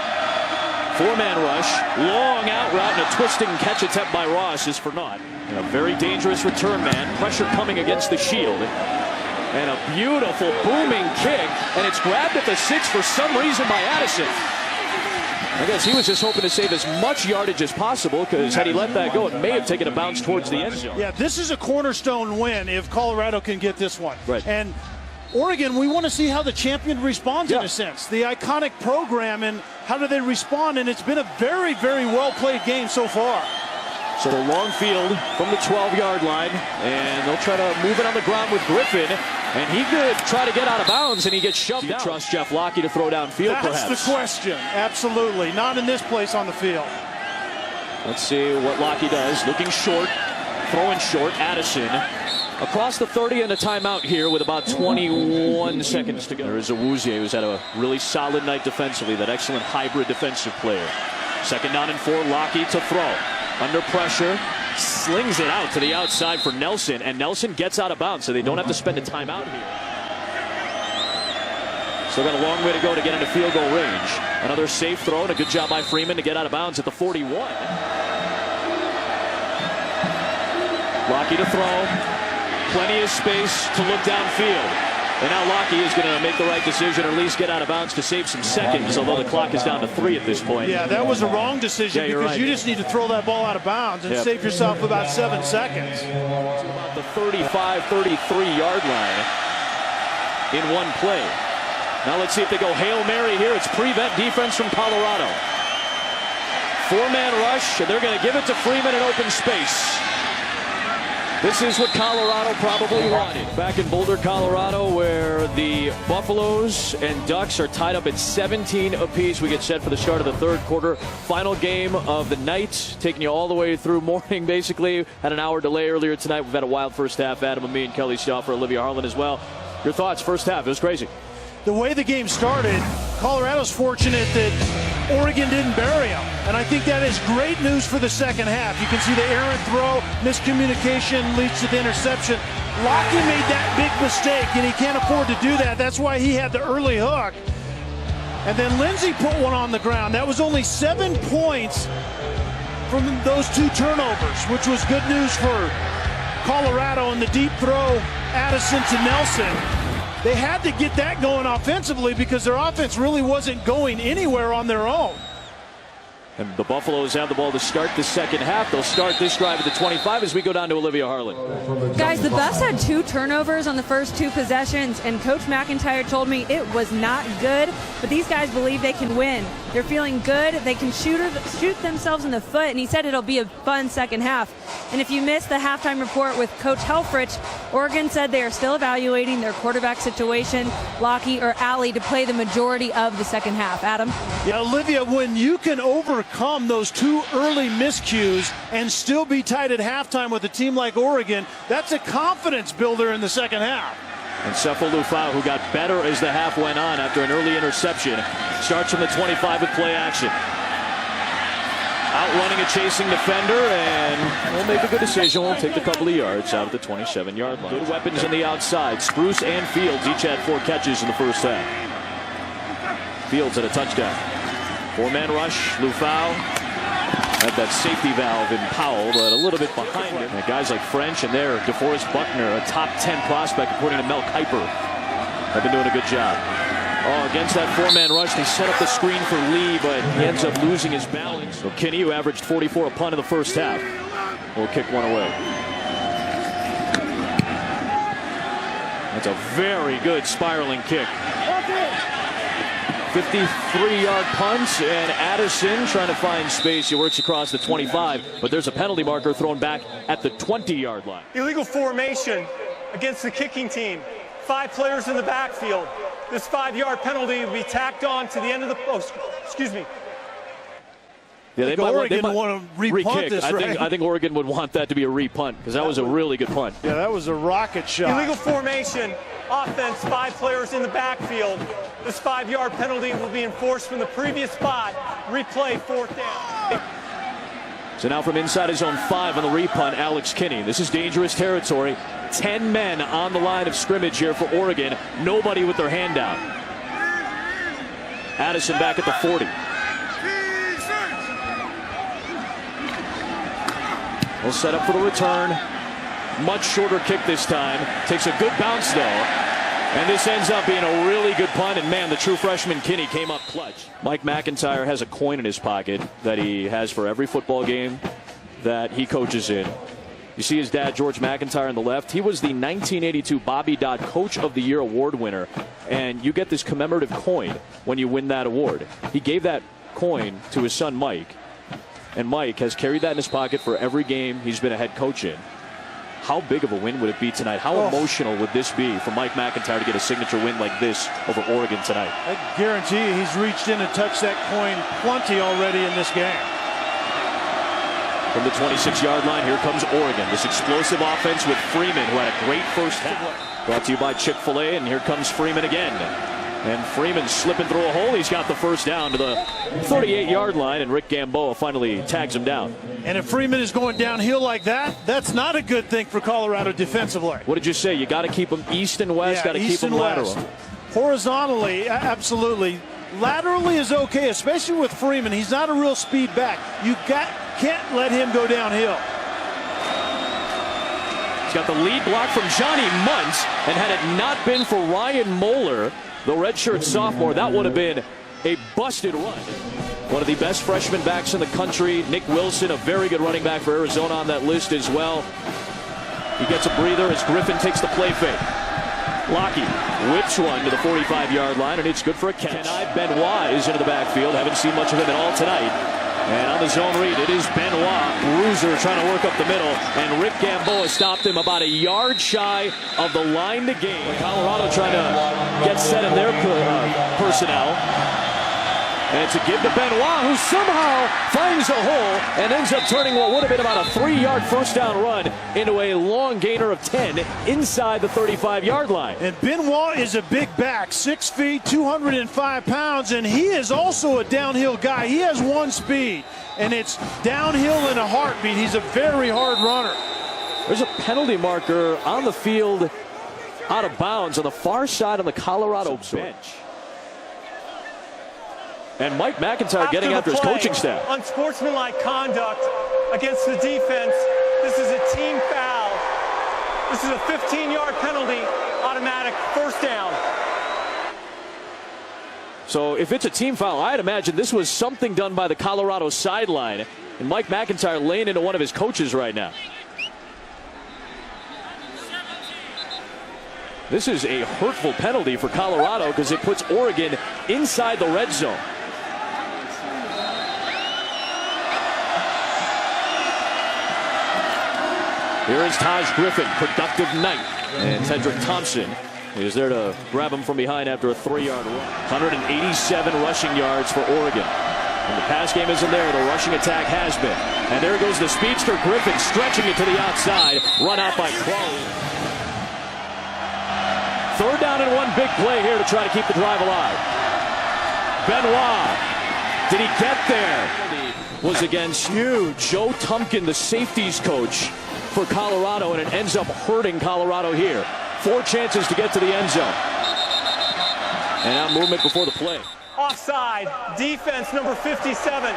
Four-man rush. Long out route and a twisting catch attempt by Ross is for naught. And a very dangerous return man. Pressure coming against the shield. And a beautiful booming kick, and it's grabbed at the 6 for some reason by Addison. I guess he was just hoping to save as much yardage as possible, because had he let that go, it may have taken a bounce towards the end zone. Yeah, this is a cornerstone win if Colorado can get this one. Right. And Oregon, we want to see how the champion responds in a sense. The iconic program, and how do they respond? And it's been a very, very well-played game so far. So the long field from the 12-yard line, and they'll try to move it on the ground with Griffin, and he could try to get out of bounds, and he gets shoved down. Trust Jeff Lockie to throw downfield, perhaps? That's the question. Absolutely. Not in this place on the field. Let's see what Lockie does. Looking short, throwing short. Addison across the 30 and a timeout here with about 21 seconds to go. There is Awuzie, who's had a really solid night defensively, that excellent hybrid defensive player. 2nd down and 4, Lockie to throw. Under pressure, slings it out to the outside for Nelson, and Nelson gets out of bounds, so they don't have to spend a timeout here. Still got a long way to go to get into field goal range. Another safe throw, and a good job by Freeman to get out of bounds at the 41. Lockie to throw. Plenty of space to look downfield. And now Lockie is going to make the right decision, or at least get out of bounds to save some seconds, although the clock is down to 3 at this point. Yeah, that was a wrong decision, because you just need to throw that ball out of bounds and save yourself about 7 seconds. About the 35, 33-yard line in one play. Now let's see if they go Hail Mary here. It's prevent defense from Colorado. 4-man rush, and they're going to give it to Freeman in open space. This is what Colorado probably wanted. Back in Boulder, Colorado, where the Buffaloes and Ducks are tied up at 17 apiece. We get set for the start of the 3rd quarter. Final game of the night, taking you all the way through morning, basically. Had an hour delay earlier tonight. We've had a wild first half. Adam and me and Kelly Stauffer, Olivia Harlan as well. Your thoughts, first half? It was crazy. The way the game started, Colorado's fortunate that Oregon didn't bury them. And I think that is great news for the second half. You can see the errant throw, miscommunication leads to the interception. Lockie made that big mistake, and he can't afford to do that. That's why he had the early hook. And then Lindsay put one on the ground. That was only 7 points from those 2 turnovers, which was good news for Colorado. And the deep throw, Addison to Nelson. They had to get that going offensively, because their offense really wasn't going anywhere on their own. And the Buffaloes have the ball to start the second half. They'll start this drive at the 25 as we go down to Olivia Harlan. Guys, the Buffs had 2 turnovers on the first 2 possessions, and Coach McIntyre told me it was not good, but these guys believe they can win. They're feeling good. They can shoot themselves in the foot, and he said it'll be a fun second half. And if you missed the halftime report with Coach Helfrich, Oregon said they are still evaluating their quarterback situation, Lockie or Allie, to play the majority of the second half. Adam? Yeah, Olivia, when you can overcome those 2 early miscues and still be tied at halftime with a team like Oregon, that's a confidence builder in the second half. And Sept Lufau, who got better as the half went on after an early interception, starts from the 25 with play action. Outrunning a chasing defender, and we'll make a good decision. We'll take the couple of yards out of the 27-yard line. Good weapons on the outside. Spruce and Fields each had 4 catches in the first half. Fields at a touchdown. 4-man rush. Lufau had that safety valve in Powell, but a little bit behind him. And guys like French and there, DeForest Buckner, a top 10 prospect according to Mel Kiper. have been doing a good job. Oh, against that four-man rush, they set up the screen for Lee, but he ends up losing his balance. So Kinney, who averaged 44 a punt in the first half, will kick one away. That's a very good spiraling kick. 53-yard punt, and Addison trying to find space. He works across the 25, but there's a penalty marker thrown back at the 20-yard line. Illegal formation against the kicking team. 5 players in the backfield. This 5-yard penalty will be tacked on to the end of the post. Excuse me. Yeah, they might want to re-punt this, right? I think Oregon would want that to be a re-punt because that was a really good punt. Yeah, that was a rocket shot. Illegal formation, offense, 5 players in the backfield. This 5-yard penalty will be enforced from the previous spot. Replay, 4th down. So now from inside his own 5 on the repunt, Alex Kinney. This is dangerous territory. 10 men on the line of scrimmage here for Oregon. Nobody with their hand out. Addison back at the 40. We'll set up for the return. Much shorter kick this time. Takes a good bounce though. And this ends up being a really good punt. And man, the true freshman Kinney came up clutch. Mike McIntyre has a coin in his pocket that he has for every football game that he coaches in. You see his dad, George McIntyre, on the left. He was the 1982 Bobby Dodd Coach of the Year award winner. And you get this commemorative coin when you win that award. He gave that coin to his son, Mike. And Mike has carried that in his pocket for every game he's been a head coach in. How big of a win would it be tonight? How emotional would this be for Mike McIntyre to get a signature win like this over Oregon tonight? I guarantee you he's reached in and touched that coin plenty already in this game. From the 26-yard line, here comes Oregon. This explosive offense with Freeman, who had a great first half. Brought to you by Chick-fil-A, and here comes Freeman again. And Freeman slipping through a hole. He's got the first down to the 38-yard line, and Rick Gamboa finally tags him down. And if Freeman is going downhill like that, that's not a good thing for Colorado defensively. What did you say? You got to keep them east and west, got to keep them lateral. Horizontally, absolutely. Laterally is okay, especially with Freeman. He's not a real speed back. You can't let him go downhill. He's got the lead block from Johnny Muntz, and had it not been for Ryan Moeller, the redshirt sophomore, that would have been a busted run. One of the best freshman backs in the country. Nick Wilson, a very good running back for Arizona on that list as well. He gets a breather as Griffin takes the play fake. Lockie whips one to the 45-yard line, and it's good for a catch. Kenai Benoit is into the backfield. Haven't seen much of him at all tonight. And on the zone read, it is Benoit. Bruiser trying to work up the middle, and Rick Gamboa stopped him about a yard shy of the line to gain. Colorado trying to get set in their personnel. And to give to Benoit, who somehow finds a hole and ends up turning what would have been about a 3-yard first down run into a long gainer of 10 inside the 35-yard line. And Benoit is a big back, 6 feet, 205 pounds, and he is also a downhill guy. He has one speed, and it's downhill in a heartbeat. He's a very hard runner. There's a penalty marker on the field out of bounds on the far side on the Colorado bench. And Mike McIntyre getting after his coaching staff. Unsportsmanlike conduct against the defense. This is a team foul. This is a 15-yard penalty, automatic first down. So if it's a team foul, I'd imagine this was something done by the Colorado sideline. And Mike McIntyre laying into one of his coaches right now. This is a hurtful penalty for Colorado because it puts Oregon inside the red zone. Here is Taj Griffin, productive night. And Tedrick Thompson is there to grab him from behind after a 3-yard run. 187 rushing yards for Oregon. When the pass game isn't there, the rushing attack has been. And there goes the speedster Griffin, stretching it to the outside. Run out by Crowley. 3rd down and 1 big play here to try to keep the drive alive. Benoit, did he get there? Was against Joe Tumpkin, the safeties coach for Colorado, and it ends up hurting Colorado here. 4 chances to get to the end zone. And now movement before the play. Offside, defense number 57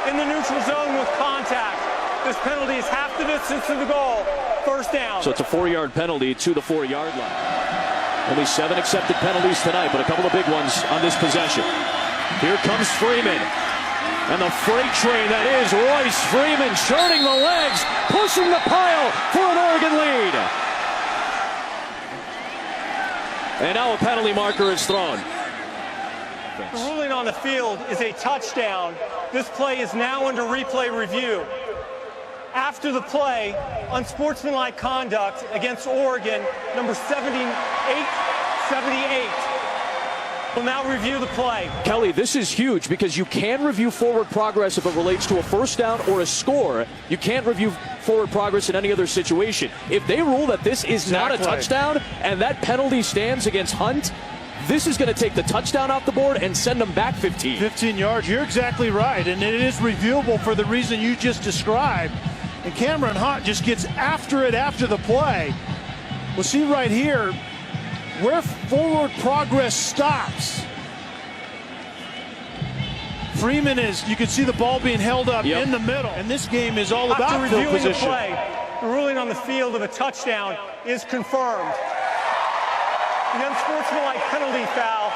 in the neutral zone with contact. This penalty is half the distance to the goal. First down. So it's a 4-yard penalty to the 4-yard line. Only 7 accepted penalties tonight, but a couple of big ones on this possession. Here comes Freeman. And the freight train that is Royce. Freeman churning the legs, pushing the pile for an Oregon lead. And now a penalty marker is thrown. The ruling on the field is a touchdown. This play is now under replay review. After the play, unsportsmanlike conduct against Oregon, number 78. We'll now review the play. Kelly, this is huge because you can review forward progress if it relates to a first down or a score. You can't review forward progress in any other situation. If they rule that this is not a touchdown and that penalty stands against Hunt, this is going to take the touchdown off the board and send them back 15. 15 yards. You're exactly right. And it is reviewable for the reason you just described. And Cameron Hunt just gets after it after the play. We'll see right here where forward progress stops. Freeman is, you can see the ball being held up in the middle. And this game is all about field position. The play, the ruling on the field of a touchdown is confirmed. The unsportsmanlike penalty foul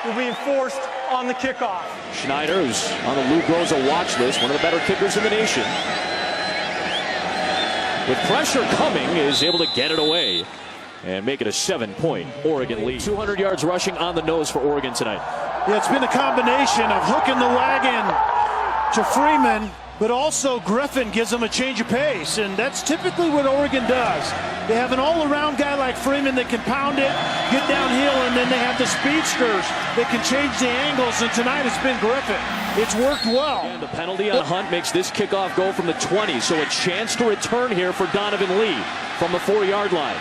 will be enforced on the kickoff. Schneider, who's on the Lou Groza watch list, one of the better kickers in the nation, with pressure coming, is able to get it away and make it a 7-point Oregon lead. 200 yards rushing on the nose for Oregon tonight. Yeah, it's been a combination of hooking the wagon to Freeman, but also Griffin gives them a change of pace, and that's typically what Oregon does. They have an all-around guy like Freeman that can pound it, get downhill, and then they have the speedsters that can change the angles, and tonight it's been Griffin. It's worked well. And the penalty on Hunt makes this kickoff go from the 20, so a chance to return here for Donovan Lee from the 4-yard line.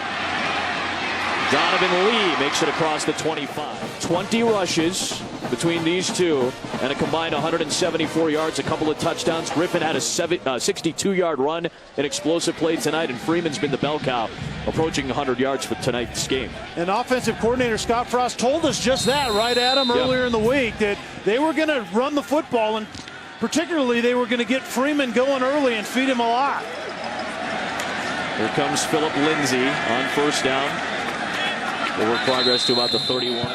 Donovan Lee makes it across the 25. 20 rushes between these two and a combined 174 yards, a couple of touchdowns. Griffin had a 62-yard run, an explosive play tonight, and Freeman's been the bell cow, approaching 100 yards for tonight's game. And offensive coordinator Scott Frost told us just that, right, Adam, earlier in the week, that they were going to run the football, and particularly they were going to get Freeman going early and feed him a lot. Here comes Philip Lindsay on first down. Forward progress to about the 31.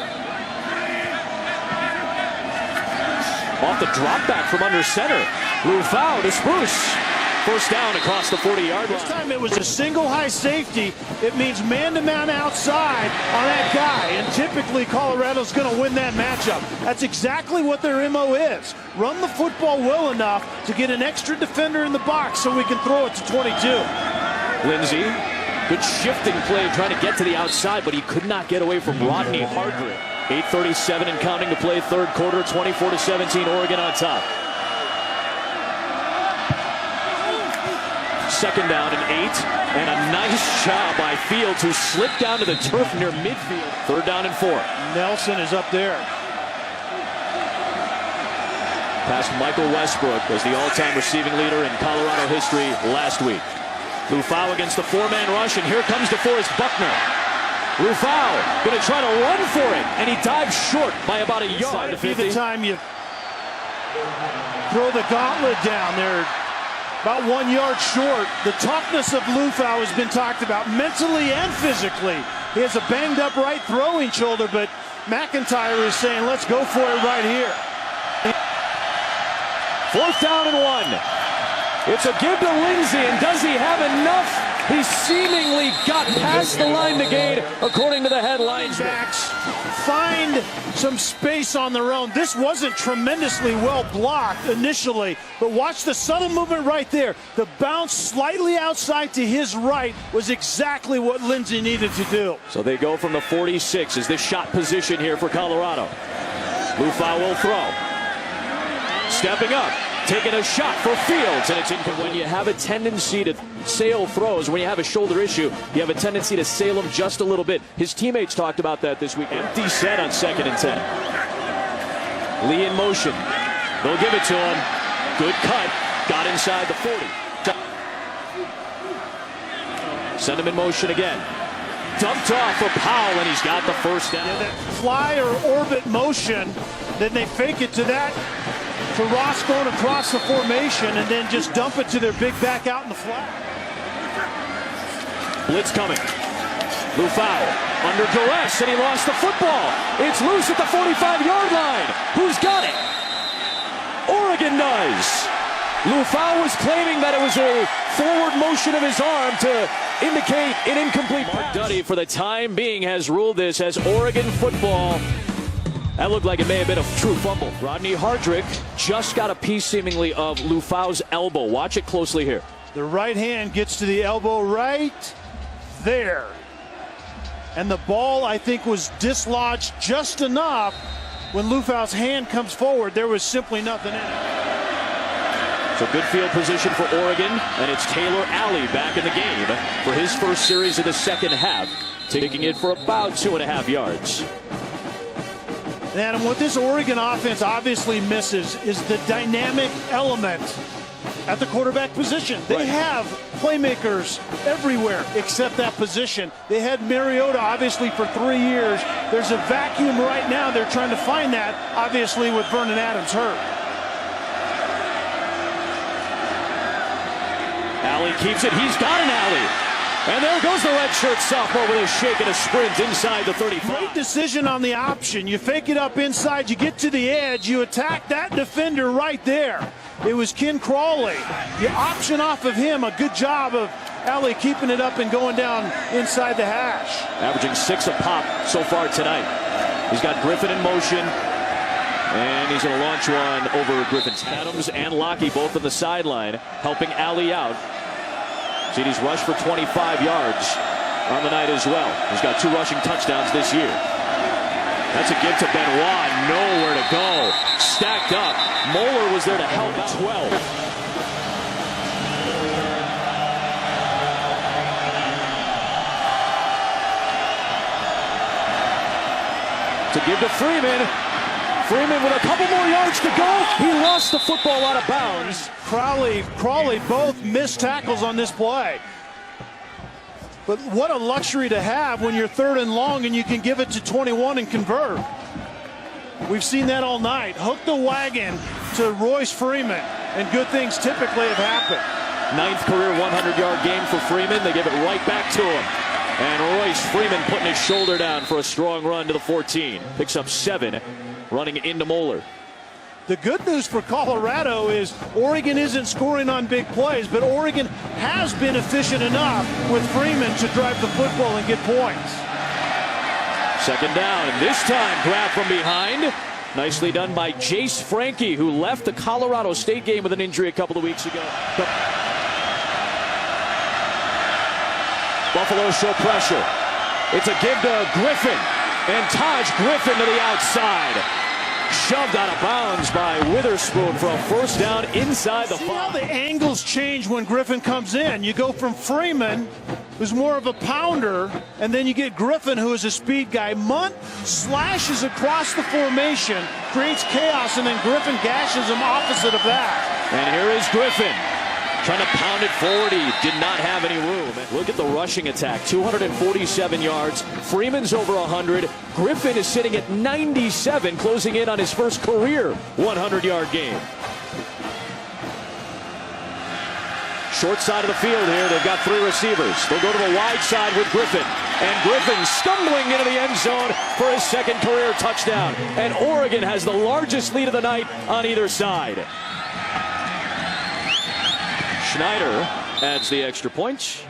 Off the drop back from under center. Leavett to Spruce. First down across the 40-yard line. This time it was a single high safety. It means man-to-man outside on that guy. And typically Colorado's going to win that matchup. That's exactly what their MO is. Run the football well enough to get an extra defender in the box so we can throw it to 22. Lindsay. Good shifting play trying to get to the outside, but he could not get away from Rodney Hardrick. 8:37 and counting to play, third quarter, 24-17, Oregon on top. Second down and 8, and a nice job by Fields, who slipped down to the turf near midfield. Third down and 4. Nelson is up there. Past Michael Westbrook as the all-time receiving leader in Colorado history last week. Leavett against the 4-man rush, and here comes DeForest Buckner. Leavett going to try to run for it, and he dives short by about a yard. Be the time you throw the gauntlet down there, about 1 yard short. The toughness of Leavett has been talked about mentally and physically. He has a banged up right throwing shoulder, but McIntyre is saying, let's go for it right here. Fourth down and 1. It's a give to Lindsay, and does he have enough? He seemingly got past the line to gain, according to the headlines. Backs find some space on their own. This wasn't tremendously well blocked initially, but watch the subtle movement right there. The bounce slightly outside to his right was exactly what Lindsay needed to do. So they go from the 46 as this shot position here for Colorado. Leavett will throw. Stepping up. Taking a shot for Fields, and it's incomplete. When you have a tendency to sail throws, when you have a shoulder issue, you have a tendency to sail them just a little bit. His teammates talked about that this week. Empty set on 2nd and 10. Lee in motion. They'll give it to him. Good cut. Got inside the 40. Send him in motion again. Dumped off for Powell, and he's got the first down. Yeah, that fly or orbit motion, then they fake it to that. To Ross going across the formation and then just dump it to their big back out in the flat. Blitz coming. Leavett under duress, and he lost the football. It's loose at the 45-yard line. Who's got it? Oregon does. Lufau was claiming that it was a forward motion of his arm to indicate an incomplete pass. Duddy, for the time being, has ruled this as Oregon football. That looked like it may have been a true fumble. Rodney Hardrick just got a piece, seemingly, of Lufau's elbow. Watch it closely here. The right hand gets to the elbow right there. And the ball, I think, was dislodged just enough. When Lufau's hand comes forward, there was simply nothing in it. So good field position for Oregon, and it's Taylor Alley back in the game for his first series of the second half, taking it for about 2.5 yards. And Adam, what this Oregon offense obviously misses is the dynamic element at the quarterback position. They have playmakers everywhere except that position. They had Mariota, obviously, for 3 years. There's a vacuum right now. They're trying to find that, obviously, with Vernon Adams hurt. Alley keeps it. He's got an alley. And there goes the redshirt sophomore with a shake and a sprint inside the 35. Great decision on the option. You fake it up inside. You get to the edge. You attack that defender right there. It was Ken Crawley. You option off of him. A good job of Alley keeping it up and going down inside the hash. Averaging 6 a pop so far tonight. He's got Griffin in motion. And he's going to launch one over Griffin's head. Adams and Lockie both on the sideline, helping Alley out. CD's rushed for 25 yards on the night as well. He's got 2 rushing touchdowns this year. That's a give to Benoit. Nowhere to go. Stacked up. Moeller was there to help. 12. To give to Freeman. Freeman with a couple more yards to go. He lost the football out of bounds. Crawley both missed tackles on this play. But what a luxury to have when you're 3rd and long and you can give it to 21 and convert. We've seen that all night. Hook the wagon to Royce Freeman, and good things typically have happened. 9th career 100-yard game for Freeman. They give it right back to him. And Royce Freeman putting his shoulder down for a strong run to the 14. Picks up 7. Running into Moeller. The good news for Colorado is Oregon isn't scoring on big plays, but Oregon has been efficient enough with Freeman to drive the football and get points. 2nd down, and this time grab from behind. Nicely done by Jace Frankie, who left the Colorado State game with an injury a couple of weeks ago. Buffalo show pressure. It's a give to Griffin. And Taj Griffin to the outside. Shoved out of bounds by Witherspoon for a 1st down inside the 5. See how the angles change when Griffin comes in. You go from Freeman, who's more of a pounder, and then you get Griffin, who is a speed guy. Munt slashes across the formation, creates chaos, and then Griffin gashes him opposite of that. And here is Griffin. Trying to pound it forward. He did not have any room. Look at the rushing attack. 247 yards. Freeman's over 100. Griffin is sitting at 97, closing in on his first career 100-yard game. Short side of the field here. They've got 3 receivers. They'll go to the wide side with Griffin. And Griffin stumbling into the end zone for his 2nd career touchdown. And Oregon has the largest lead of the night on either side. Schneider adds the extra points.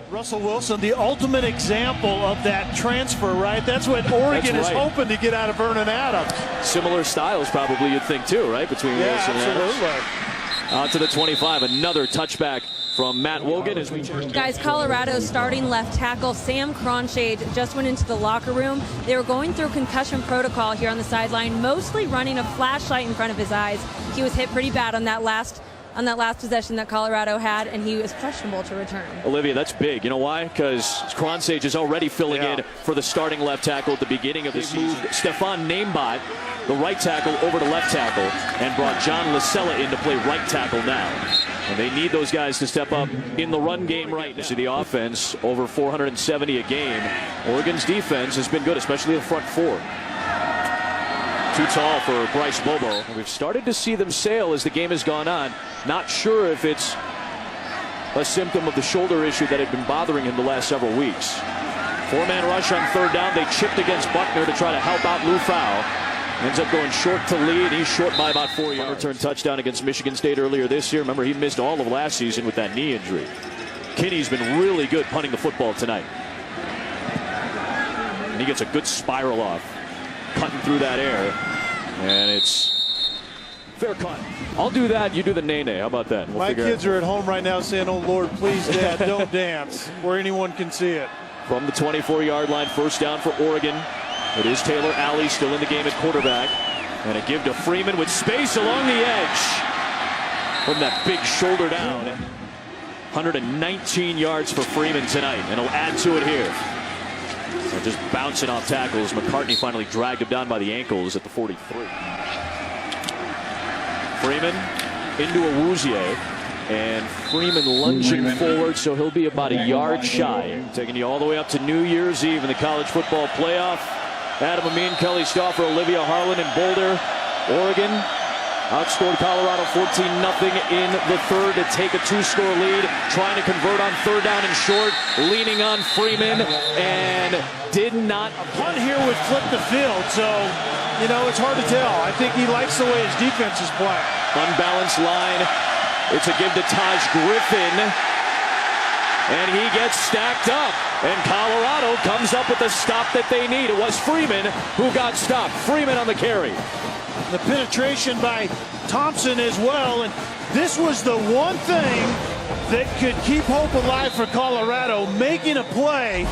Russell Wilson, the ultimate example of that transfer, right? That's what Oregon is hoping to get out of Vernon Adams. Similar styles, probably, you'd think, too, right? Between Wilson and Adams. Out to the 25. Another touchback from Matt Wogan as we check. Guys, Colorado's starting left tackle Sam Cronshade just went into the locker room. They were going through concussion protocol here on the sideline, mostly running a flashlight in front of his eyes. He was hit pretty bad on that last possession that Colorado had, and he was questionable to return. Olivia, that's big. You know why? Because Kronsage is already filling in for the starting left tackle at the beginning of the season. Stefan Naimbot, the right tackle, over to left tackle, and brought John Lasella in to play right tackle now. And they need those guys to step up in the run game right now. See the offense, over 470 a game. Oregon's defense has been good, especially the front 4. Too tall for Bryce Bobo. We've started to see them sail as the game has gone on. Not sure if it's a symptom of the shoulder issue that had been bothering him the last several weeks. Four-man rush on third down. They chipped against Buckner to try to help out Lou Fowl. Ends up going short to Lee, and he's short by about 4 yards. Return touchdown against Michigan State earlier this year. Remember, he missed all of last season with that knee injury. Kinney's been really good punting the football tonight. And he gets a good spiral off, cutting through that air. And it's fair cut. I'll do that. You do the nay-nay. How about that? My kids are at home right now saying, "Oh, Lord, please, Dad, don't dance," where anyone can see it. From the 24-yard line, first down for Oregon. It is Taylor Alley still in the game at quarterback. And a give to Freeman with space along the edge. From that big shoulder down. 119 yards for Freeman tonight, and he'll add to it here. So just bouncing off tackles. McCartney finally dragged him down by the ankles at the 43. Freeman into Awuzie, and Freeman lunging forward, so he'll be about a yard shy. Taking you all the way up to New Year's Eve in the college football playoff. Adam Amin, Kelly Stauffer, Olivia Harlan in Boulder, Oregon. Outscored Colorado 14-0 in the third to take a two-score lead. Trying to convert on third down and short. Leaning on Freeman and did not. A punt here would flip the field, so, you know, it's hard to tell. I think he likes the way his defense is playing. Unbalanced line. It's a give to Taj Griffin. And he gets stacked up. And Colorado comes up with the stop that they need. It was Freeman who got stopped. Freeman on the carry. The penetration by Thompson as well. And this was the one thing that could keep hope alive for Colorado, making a play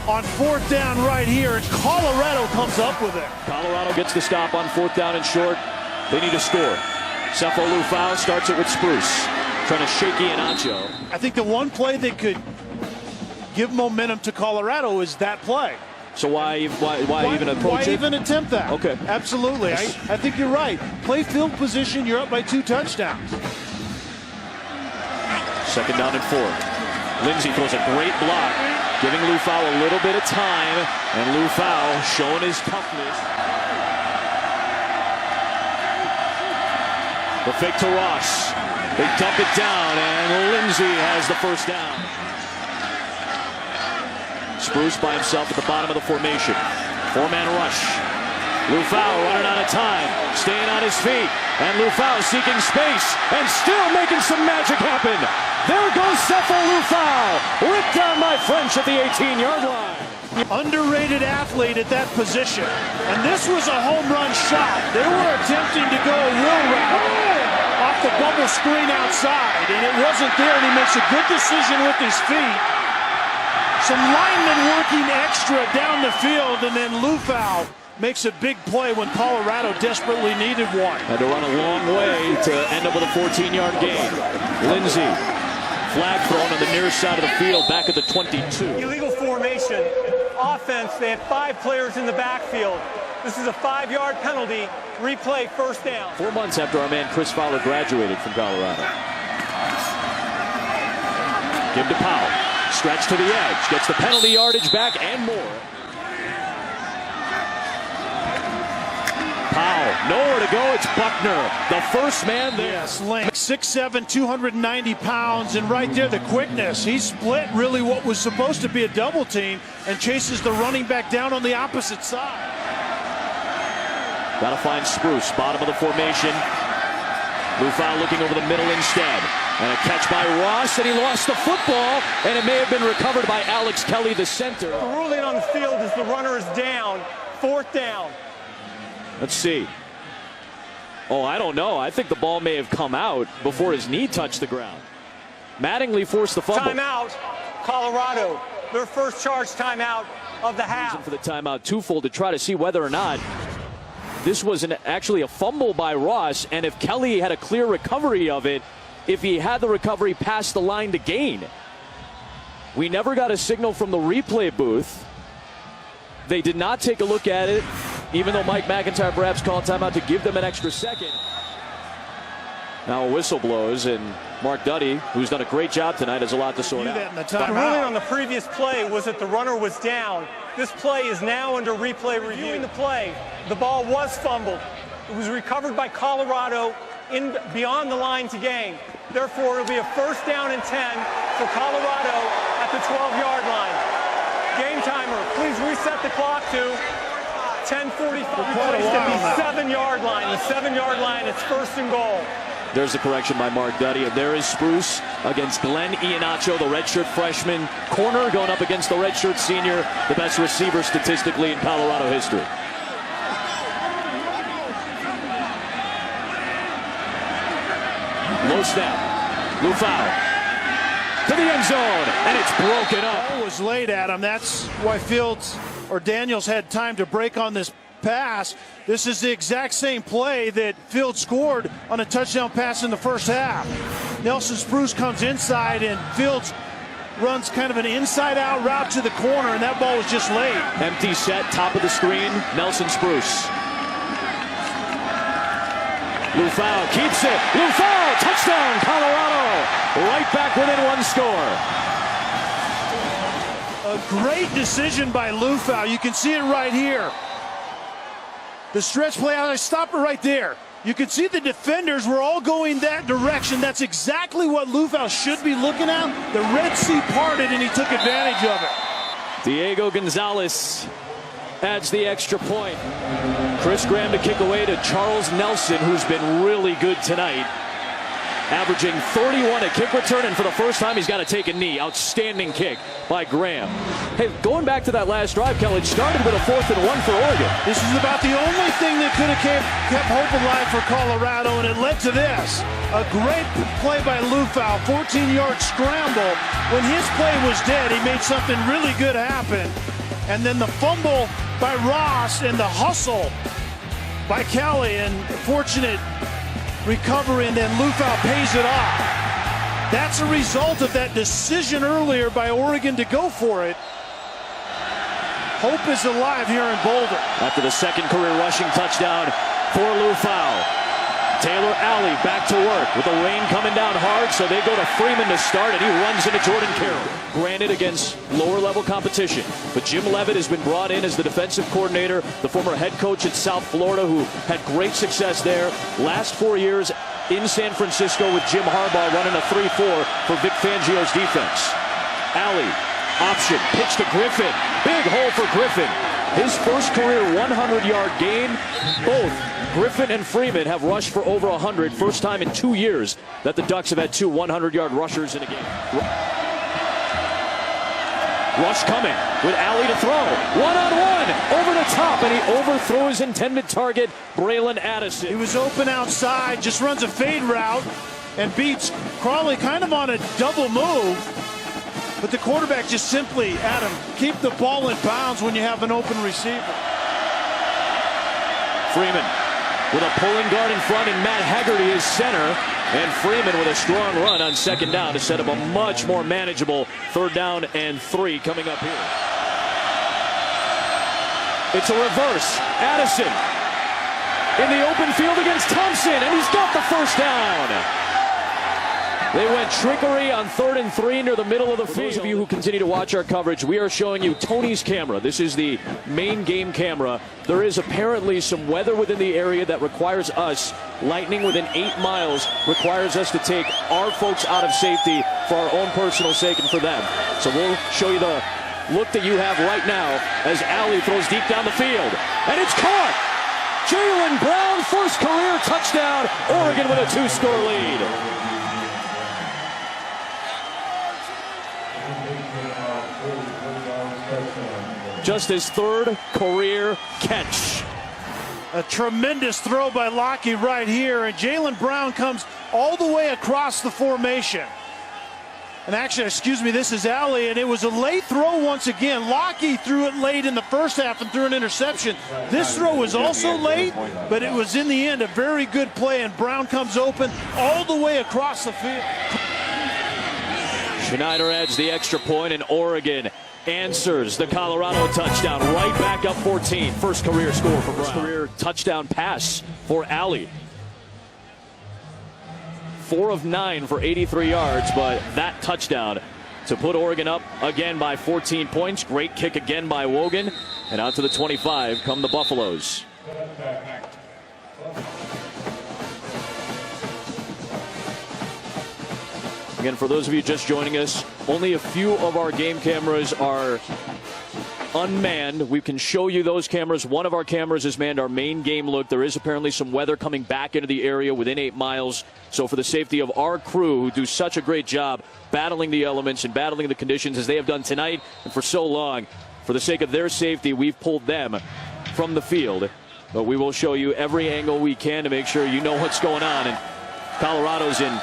on fourth down right here. And Colorado comes up with it. Colorado gets the stop on fourth down and short. They need a score. Seph Lou Fowl starts it with Spruce. Trying to shake Iheanacho. I think the one play that could give momentum to Colorado is that play. So why even approach why it? Even attempt that? Okay. Absolutely. I think you're right. Play field position, you're up by 2 touchdowns. Second down and 4. Lindsey throws a great block, giving Lou Fowl a little bit of time, and Lou Fowl showing his toughness. The fake to Ross. They dump it down, and Lindsey has the first down. Spruce by himself at the bottom of the formation. Four-man rush. Lou Fowl running out of time, staying on his feet, and Lou Fowl seeking space, and still making some magic happen. There goes Seph Lou Fowl, ripped down by French at the 18-yard line. Underrated athlete at that position, and this was a home run shot. They were attempting to go a wheel route off the bubble screen outside, and it wasn't there, and he makes a good decision with his feet. Some linemen working extra down the field, and then Lou Fowl makes a big play when Colorado desperately needed one. Had to run a long way to end up with a 14-yard gain. Lindsey, flag thrown on the near side of the field, back at the 22. Illegal formation. Offense, they had 5 players in the backfield. This is a 5-yard penalty. Replay, first down. 4 months after our man Chris Fowler graduated from Colorado. Give to Powell. Stretch to the edge. Gets the penalty yardage back and more. Powell, nowhere to go. It's Buckner, the first man there. Yes, length, 6'7", 290 pounds, and right there the quickness. He split really what was supposed to be a double team and chases the running back down on the opposite side. Got to find Spruce, bottom of the formation. Lou Fowl looking over the middle instead. And a catch by Ross, and he lost the football, and it may have been recovered by Alex Kelly, the center. The ruling on the field is the runner is down. Fourth down. Let's see. Oh, I don't know. I think the ball may have come out before his knee touched the ground. Mattingly forced the fumble. Timeout, Colorado. Their first charge timeout of the half. For the timeout, twofold, to try to see whether or not this was actually a fumble by Ross, and if Kelly had a clear recovery of it, if he had the recovery past the line to gain. We never got a signal from the replay booth. They did not take a look at it, even though Mike McIntyre perhaps called timeout to give them an extra second. Now a whistle blows, and Mark Duddy, who's done a great job tonight, has a lot to sort out. The ruling on the previous play was that the runner was down. This play is now under replay review. Reviewing the play, the ball was fumbled. It was recovered by Colorado beyond the line to gain. Therefore, it'll be a first down and 10 for Colorado at the 12-yard line. Game timer. Please reset the clock to 10:45. Placed at the 7-yard line. The 7-yard line, it's 1st and goal. There's a correction by Mark Duddy. And there is Spruce against Glenn Iannaccio, the redshirt freshman corner, going up against the redshirt senior, the best receiver statistically in Colorado history. Low snap. Low foul. To the end zone, and it's broken up. Ball was laid at him. That's why Fields or Daniels had time to break on this pass. This is the exact same play that Fields scored on a touchdown pass in the first half. Nelson Spruce comes inside, and Fields runs kind of an inside-out route to the corner, and that ball was just laid. Empty set, top of the screen, Nelson Spruce. Lufau keeps it. Lufau, touchdown, Colorado. Right back within one score. A great decision by Lufau. You can see it right here. The stretch play out, I stop it right there. You can see the defenders were all going that direction. That's exactly what Lufau should be looking at. The Red Sea parted, and he took advantage of it. Diego Gonzalez adds the extra point. Chris Graham to kick away to Charles Nelson, who's been really good tonight. Averaging 31 at kick return, and for the first time he's got to take a knee. Outstanding kick by Graham. Hey, going back to that last drive, Kelly, it started with a 4th and 1 for Oregon. This is about the only thing that could have kept hope alive for Colorado, and it led to this. A great play by Lufau, 14-yard scramble. When his play was dead, he made something really good happen. And then the fumble by Ross and the hustle by Kelly, and fortunate recovery, and then Lufau pays it off. That's a result of that decision earlier by Oregon to go for it. Hope is alive here in Boulder. After the second career rushing touchdown for Lufau. Taylor Alley back to work with the rain coming down hard, so they go to Freeman to start, and he runs into Jordan Carroll. Granted, against lower-level competition, but Jim Leavett has been brought in as the defensive coordinator, the former head coach at South Florida, who had great success there. Last 4 years in San Francisco with Jim Harbaugh running a 3-4 for Vic Fangio's defense. Alley, option, pitch to Griffin. Big hole for Griffin. His first career 100-yard game. Both Griffin and Freeman have rushed for over 100. First time in 2 years that the Ducks have had 2 100-yard rushers in a game. Rush coming with Alley to throw. One-on-one over the top, and he overthrew his intended target, Bralon Addison. He was open outside, just runs a fade route and beats Crawley kind of on a double move. But the quarterback just simply, Adam, keep the ball in bounds when you have an open receiver. Freeman with a pulling guard in front, and Matt Haggerty is center. And Freeman with a strong run on second down to set up a much more manageable 3rd down and 3 coming up here. It's a reverse. Addison in the open field against Thompson, and he's got the first down. They went trickery on 3rd and 3 near the middle of the field. For those of you who continue to watch our coverage, we are showing you Tony's camera. This is the main game camera. There is apparently some weather within the area that requires us, lightning within 8 miles, requires us to take our folks out of safety for our own personal sake and for them. So we'll show you the look that you have right now as Alley throws deep down the field. And it's caught! Jaylen Brown, first career touchdown. Oregon with a 2-score lead. Just his 3rd career catch. A tremendous throw by Lockie right here, and Jaylen Brown comes all the way across the formation. And actually, excuse me, this is Alley, and it was a late throw once again. Lockie threw it late in the first half and threw an interception. This throw was also late, but it was in the end a very good play, and Brown comes open all the way across the field. Schneider adds the extra point, and Oregon answers the Colorado touchdown. Right back up 14. First career score for Brown. Career touchdown pass for Alley. 4 of 9 for 83 yards, but that touchdown to put Oregon up again by 14 points. Great kick again by Wogan. And out to the 25 come the Buffaloes. Again, for those of you just joining us, only a few of our game cameras are unmanned. We can show you those cameras. One of our cameras is manned, our main game look. There is apparently some weather coming back into the area within 8 miles. So for the safety of our crew, who do such a great job battling the elements and battling the conditions as they have done tonight and for so long, for the sake of their safety, we've pulled them from the field. But we will show you every angle we can to make sure you know what's going on. And Colorado's in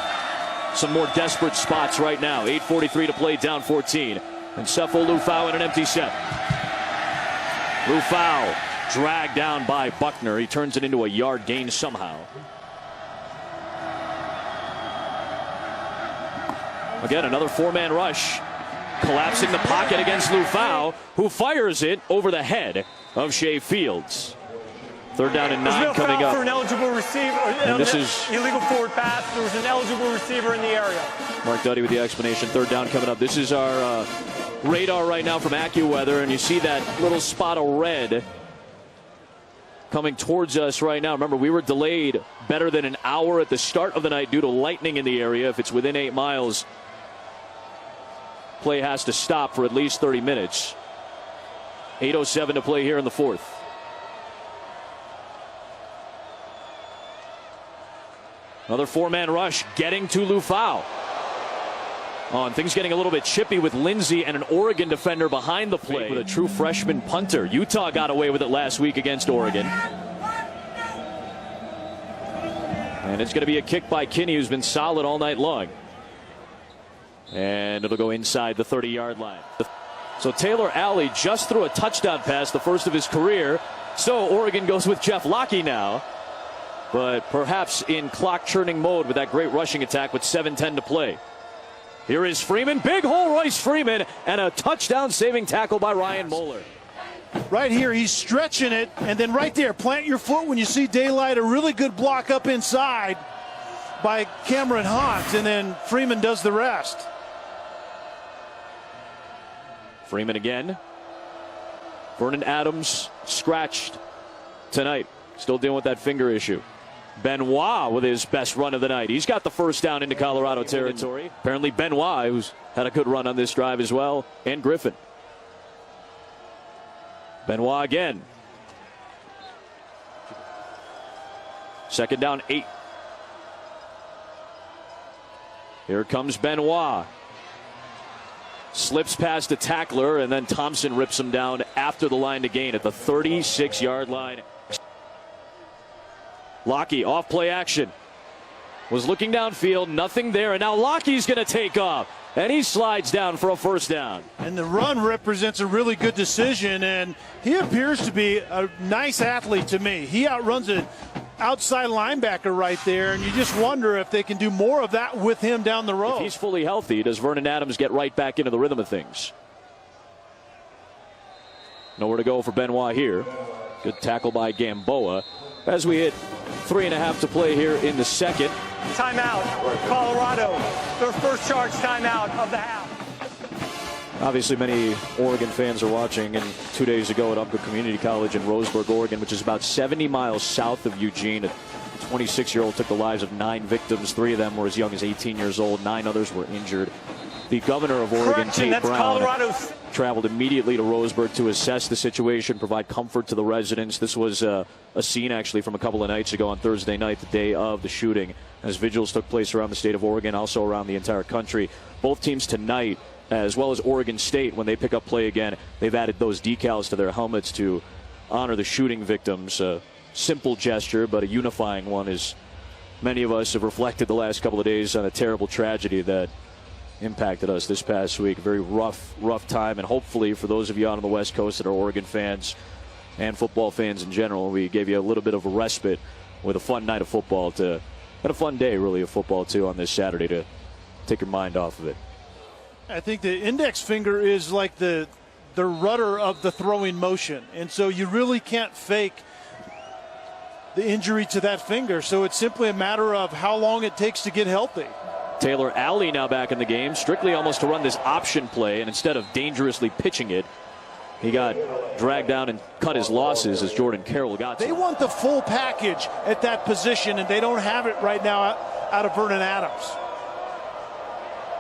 some more desperate spots right now. 8:43 to play, down 14. And Sefo Lufau in an empty set. Lufau dragged down by Buckner. He turns it into a yard gain somehow. Again, another 4-man rush. Collapsing the pocket against Lufau, who fires it over the head of Shea Fields. 3rd down and 9 coming up. For an eligible receiver. And this is illegal forward pass. There was an eligible receiver in the area. Mark Duddy with the explanation. 3rd down coming up. This is our radar right now from AccuWeather, and you see that little spot of red coming towards us right now. Remember, we were delayed better than an hour at the start of the night due to lightning in the area. If it's within 8 miles, play has to stop for at least 30 minutes. 8:07 to play here in the 4th. Another 4-man rush getting to Lufau. And things getting a little bit chippy with Lindsey and an Oregon defender behind the play with a true freshman punter. Utah got away with it last week against Oregon. And it's going to be a kick by Kinney, who's been solid all night long. And it'll go inside the 30-yard line. So Taylor Alley just threw a touchdown pass, the first of his career. So Oregon goes with Jeff Locke now. But perhaps in clock-churning mode with that great rushing attack with 7:10 to play. Here is Freeman. Big hole, Royce Freeman. And a touchdown-saving tackle by Ryan Moeller. Right here, he's stretching it. And then right there, plant your foot when you see daylight. A really good block up inside by Cameron Hunt. And then Freeman does the rest. Freeman again. Vernon Adams scratched tonight. Still dealing with that finger issue. Benoit with his best run of the night. He's got the first down into Colorado territory. Apparently Benoit, who's had a good run on this drive as well, and Griffin. Benoit again. 2nd down, 8. Here comes Benoit. Slips past the tackler, and then Thompson rips him down after the line to gain at the 36-yard line. Locke off play action. Was looking downfield, nothing there, and now Lockheed's going to take off. And he slides down for a first down. And the run represents a really good decision, and he appears to be a nice athlete to me. He outruns an outside linebacker right there, and you just wonder if they can do more of that with him down the road. If he's fully healthy, does Vernon Adams get right back into the rhythm of things? Nowhere to go for Benoit here. Good tackle by Gamboa. As we hit 3.5 to play here in the 2nd. Timeout, Colorado. Their first charge timeout of the half. Obviously, many Oregon fans are watching, and 2 days ago at Umpqua Community College in Roseburg, Oregon, which is about 70 miles south of Eugene, a 26-year-old took the lives of 9 victims. 3 of them were as young as 18 years old. 9 others were injured. The governor of Oregon, Tate Brown, traveled immediately to Roseburg to assess the situation, provide comfort to the residents. This was a scene actually from a couple of nights ago on Thursday night, the day of the shooting, as vigils took place around the state of Oregon, also around the entire country. Both teams tonight, as well as Oregon State, when they pick up play again, they've added those decals to their helmets to honor the shooting victims. A simple gesture, but a unifying one, as many of us have reflected the last couple of days on a terrible tragedy that impacted us this past week. Very rough time, and hopefully for those of you out on the West Coast that are Oregon fans and football fans in general, we gave you a little bit of a respite with a fun night of football, and a fun day really of football too on this Saturday to take your mind off of it. I think the index finger is like the rudder of the throwing motion, and so you really can't fake the injury to that finger, so it's simply a matter of how long it takes to get healthy. Taylor Alley now back in the game, strictly almost to run this option play, and instead of dangerously pitching it, he got dragged down and cut his losses as Jordan Carroll got to. They want the full package at that position, and they don't have it right now out of Vernon Adams.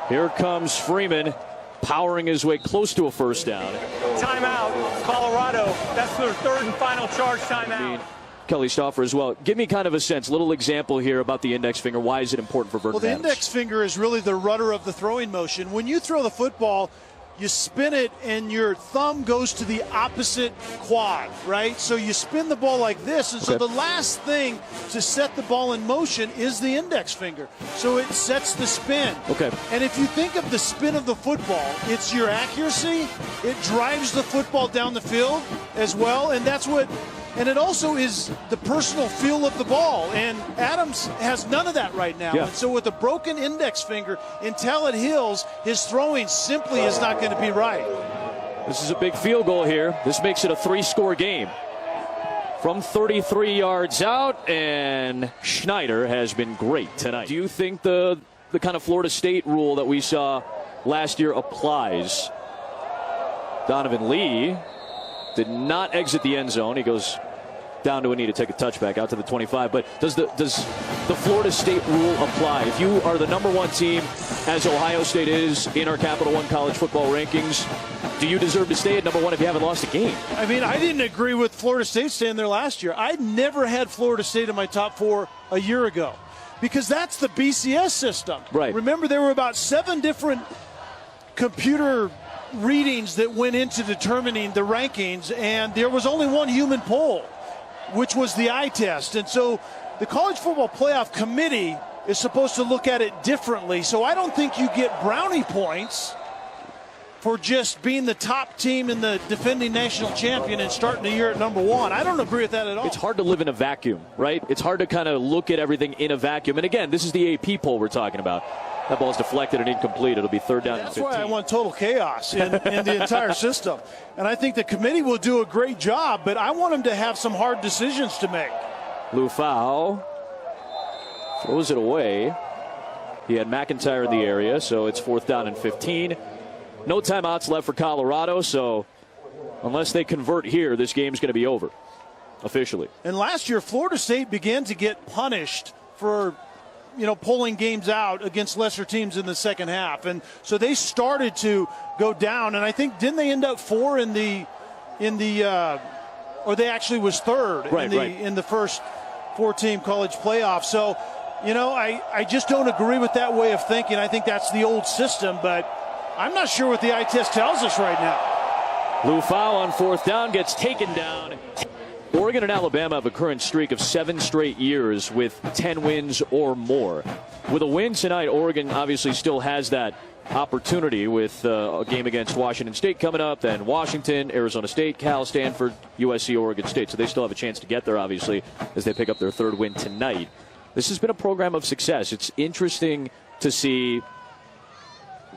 Here comes Freeman powering his way close to a first down. Timeout, Colorado. That's their third and final charge timeout. Kelly Stauffer as well. Give me kind of a sense, little example here about the index finger. Why is it important for Vernon Adams? Well, the index finger is really the rudder of the throwing motion. When you throw the football, you spin it and your thumb goes to the opposite quad, right? So you spin the ball like this, and so the last thing to set the ball in motion is the index finger. So it sets the spin. Okay. And if you think of the spin of the football, it's your accuracy. It drives the football down the field as well, and that's what. And it also is the personal feel of the ball. And Adams has none of that right now. Yeah. And so with a broken index finger, until it heals, his throwing simply is not going to be right. This is a big field goal here. This makes it a 3-score game. From 33 yards out, and Schneider has been great tonight. Do you think the kind of Florida State rule that we saw last year applies? Donovan Lee did not exit the end zone. He goes down to a knee to take a touchback out to the 25. But does the Florida State rule apply? If you are the #1 team, as Ohio State is in our Capital One college football rankings, do you deserve to stay at #1 if you haven't lost a game? I mean, I didn't agree with Florida State staying there last year. I never had Florida State in my top 4 a year ago because that's the BCS system. Right. Remember, there were about 7 different computer readings that went into determining the rankings, and there was only one human poll, which was the eye test. And so the College Football Playoff Committee is supposed to look at it differently. So I don't think you get brownie points for just being the top team and the defending national champion and starting the year at #1. I don't agree with that at all. It's hard to live in a vacuum, right? It's hard to kind of look at everything in a vacuum. And again, this is the AP poll we're talking about. That ball's deflected and incomplete. It'll be 3rd down and 15. That's why I want total chaos in the entire system. And I think the committee will do a great job, but I want them to have some hard decisions to make. Lufau throws it away. He had McIntyre in the area, so it's 4th down and 15. No timeouts left for Colorado, so unless they convert here, this game's going to be over officially. And last year, Florida State began to get punished for pulling games out against lesser teams in the second half. And so they started to go down. And I think, didn't they end up 4 or they actually was 3rd in the first 4-team college playoff. So, I just don't agree with that way of thinking. I think that's the old system, but I'm not sure what the eye test tells us right now. Lufau on 4th down gets taken down. Oregon and Alabama have a current streak of 7 straight years with 10 wins or more. With a win tonight, Oregon obviously still has that opportunity with a game against Washington State coming up, then Washington, Arizona State, Cal, Stanford, USC, Oregon State. So they still have a chance to get there, obviously, as they pick up their 3rd win tonight. This has been a program of success. It's interesting to see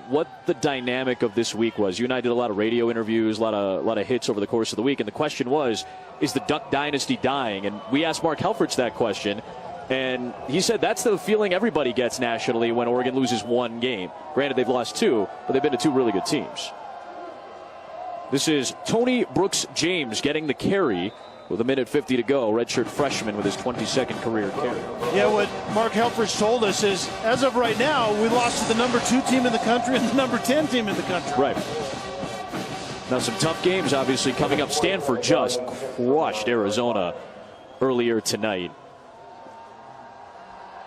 what the dynamic of this week was. You and I did a lot of radio interviews, a lot of hits over the course of the week, and the question was, is the Duck Dynasty dying? And we asked Mark Helfrich that question, and he said that's the feeling everybody gets nationally when Oregon loses 1 game. Granted, they've lost 2, but they've been to 2 really good teams. This is Tony Brooks James getting the carry with 1:50 to go. Redshirt freshman with his 22nd career carry. Yeah, what Mark Helfrich told us is, as of right now, we lost to the #2 team in the country and the #10 team in the country. Right. Now some tough games obviously coming up. Stanford just crushed Arizona earlier tonight.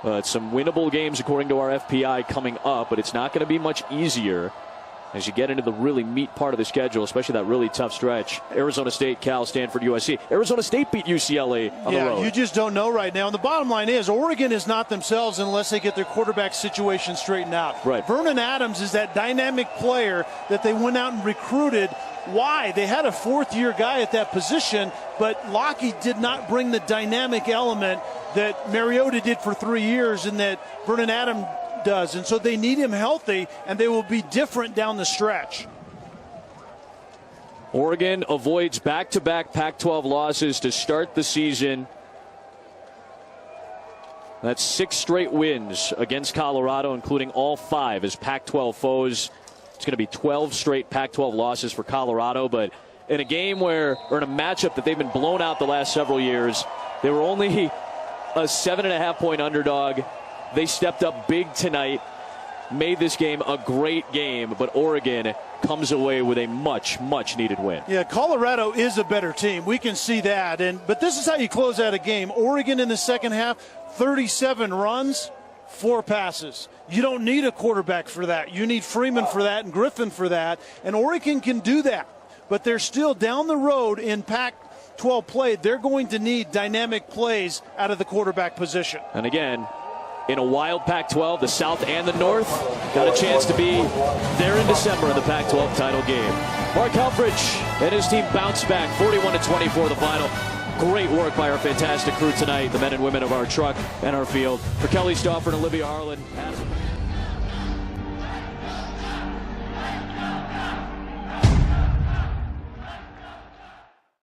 But some winnable games according to our FPI coming up, but it's not going to be much easier as you get into the really meat part of the schedule, especially that really tough stretch. Arizona State, Cal, Stanford, USC. Arizona State beat UCLA on the road. You just don't know right now. And the bottom line is Oregon is not themselves unless they get their quarterback situation straightened out. Right. Vernon Adams is that dynamic player that they went out and recruited. Why? They had a 4th-year guy at that position, but Lockheed did not bring the dynamic element that Mariota did for 3 years and that Vernon Adams does. And so they need him healthy, and they will be different down the stretch. Oregon avoids back-to-back Pac-12 losses to start the season. That's 6 straight wins against Colorado, including all 5 as Pac-12 foes. It's going to be 12 straight Pac-12 losses for Colorado, but in a game or in a matchup that they've been blown out the last several years, they were only a 7.5-point underdog. They stepped up big tonight. made this game a great game, but Oregon comes away with a much, much needed win. Yeah, Colorado is a better team. We can see that. But this is how you close out a game. Oregon in the second half, 37 runs, 4 passes. You don't need a quarterback for that. You need Freeman for that and Griffin for that. And Oregon can do that. But they're still down the road in Pac-12 play. They're going to need dynamic plays out of the quarterback position. And again, in a wild Pac-12, the South and the North got a chance to be there in December in the Pac-12 title game. Mark Helfrich and his team bounced back 41-24 the final. Great work by our fantastic crew tonight, the men and women of our truck and our field. For Kelly Stauffer and Olivia Harlan.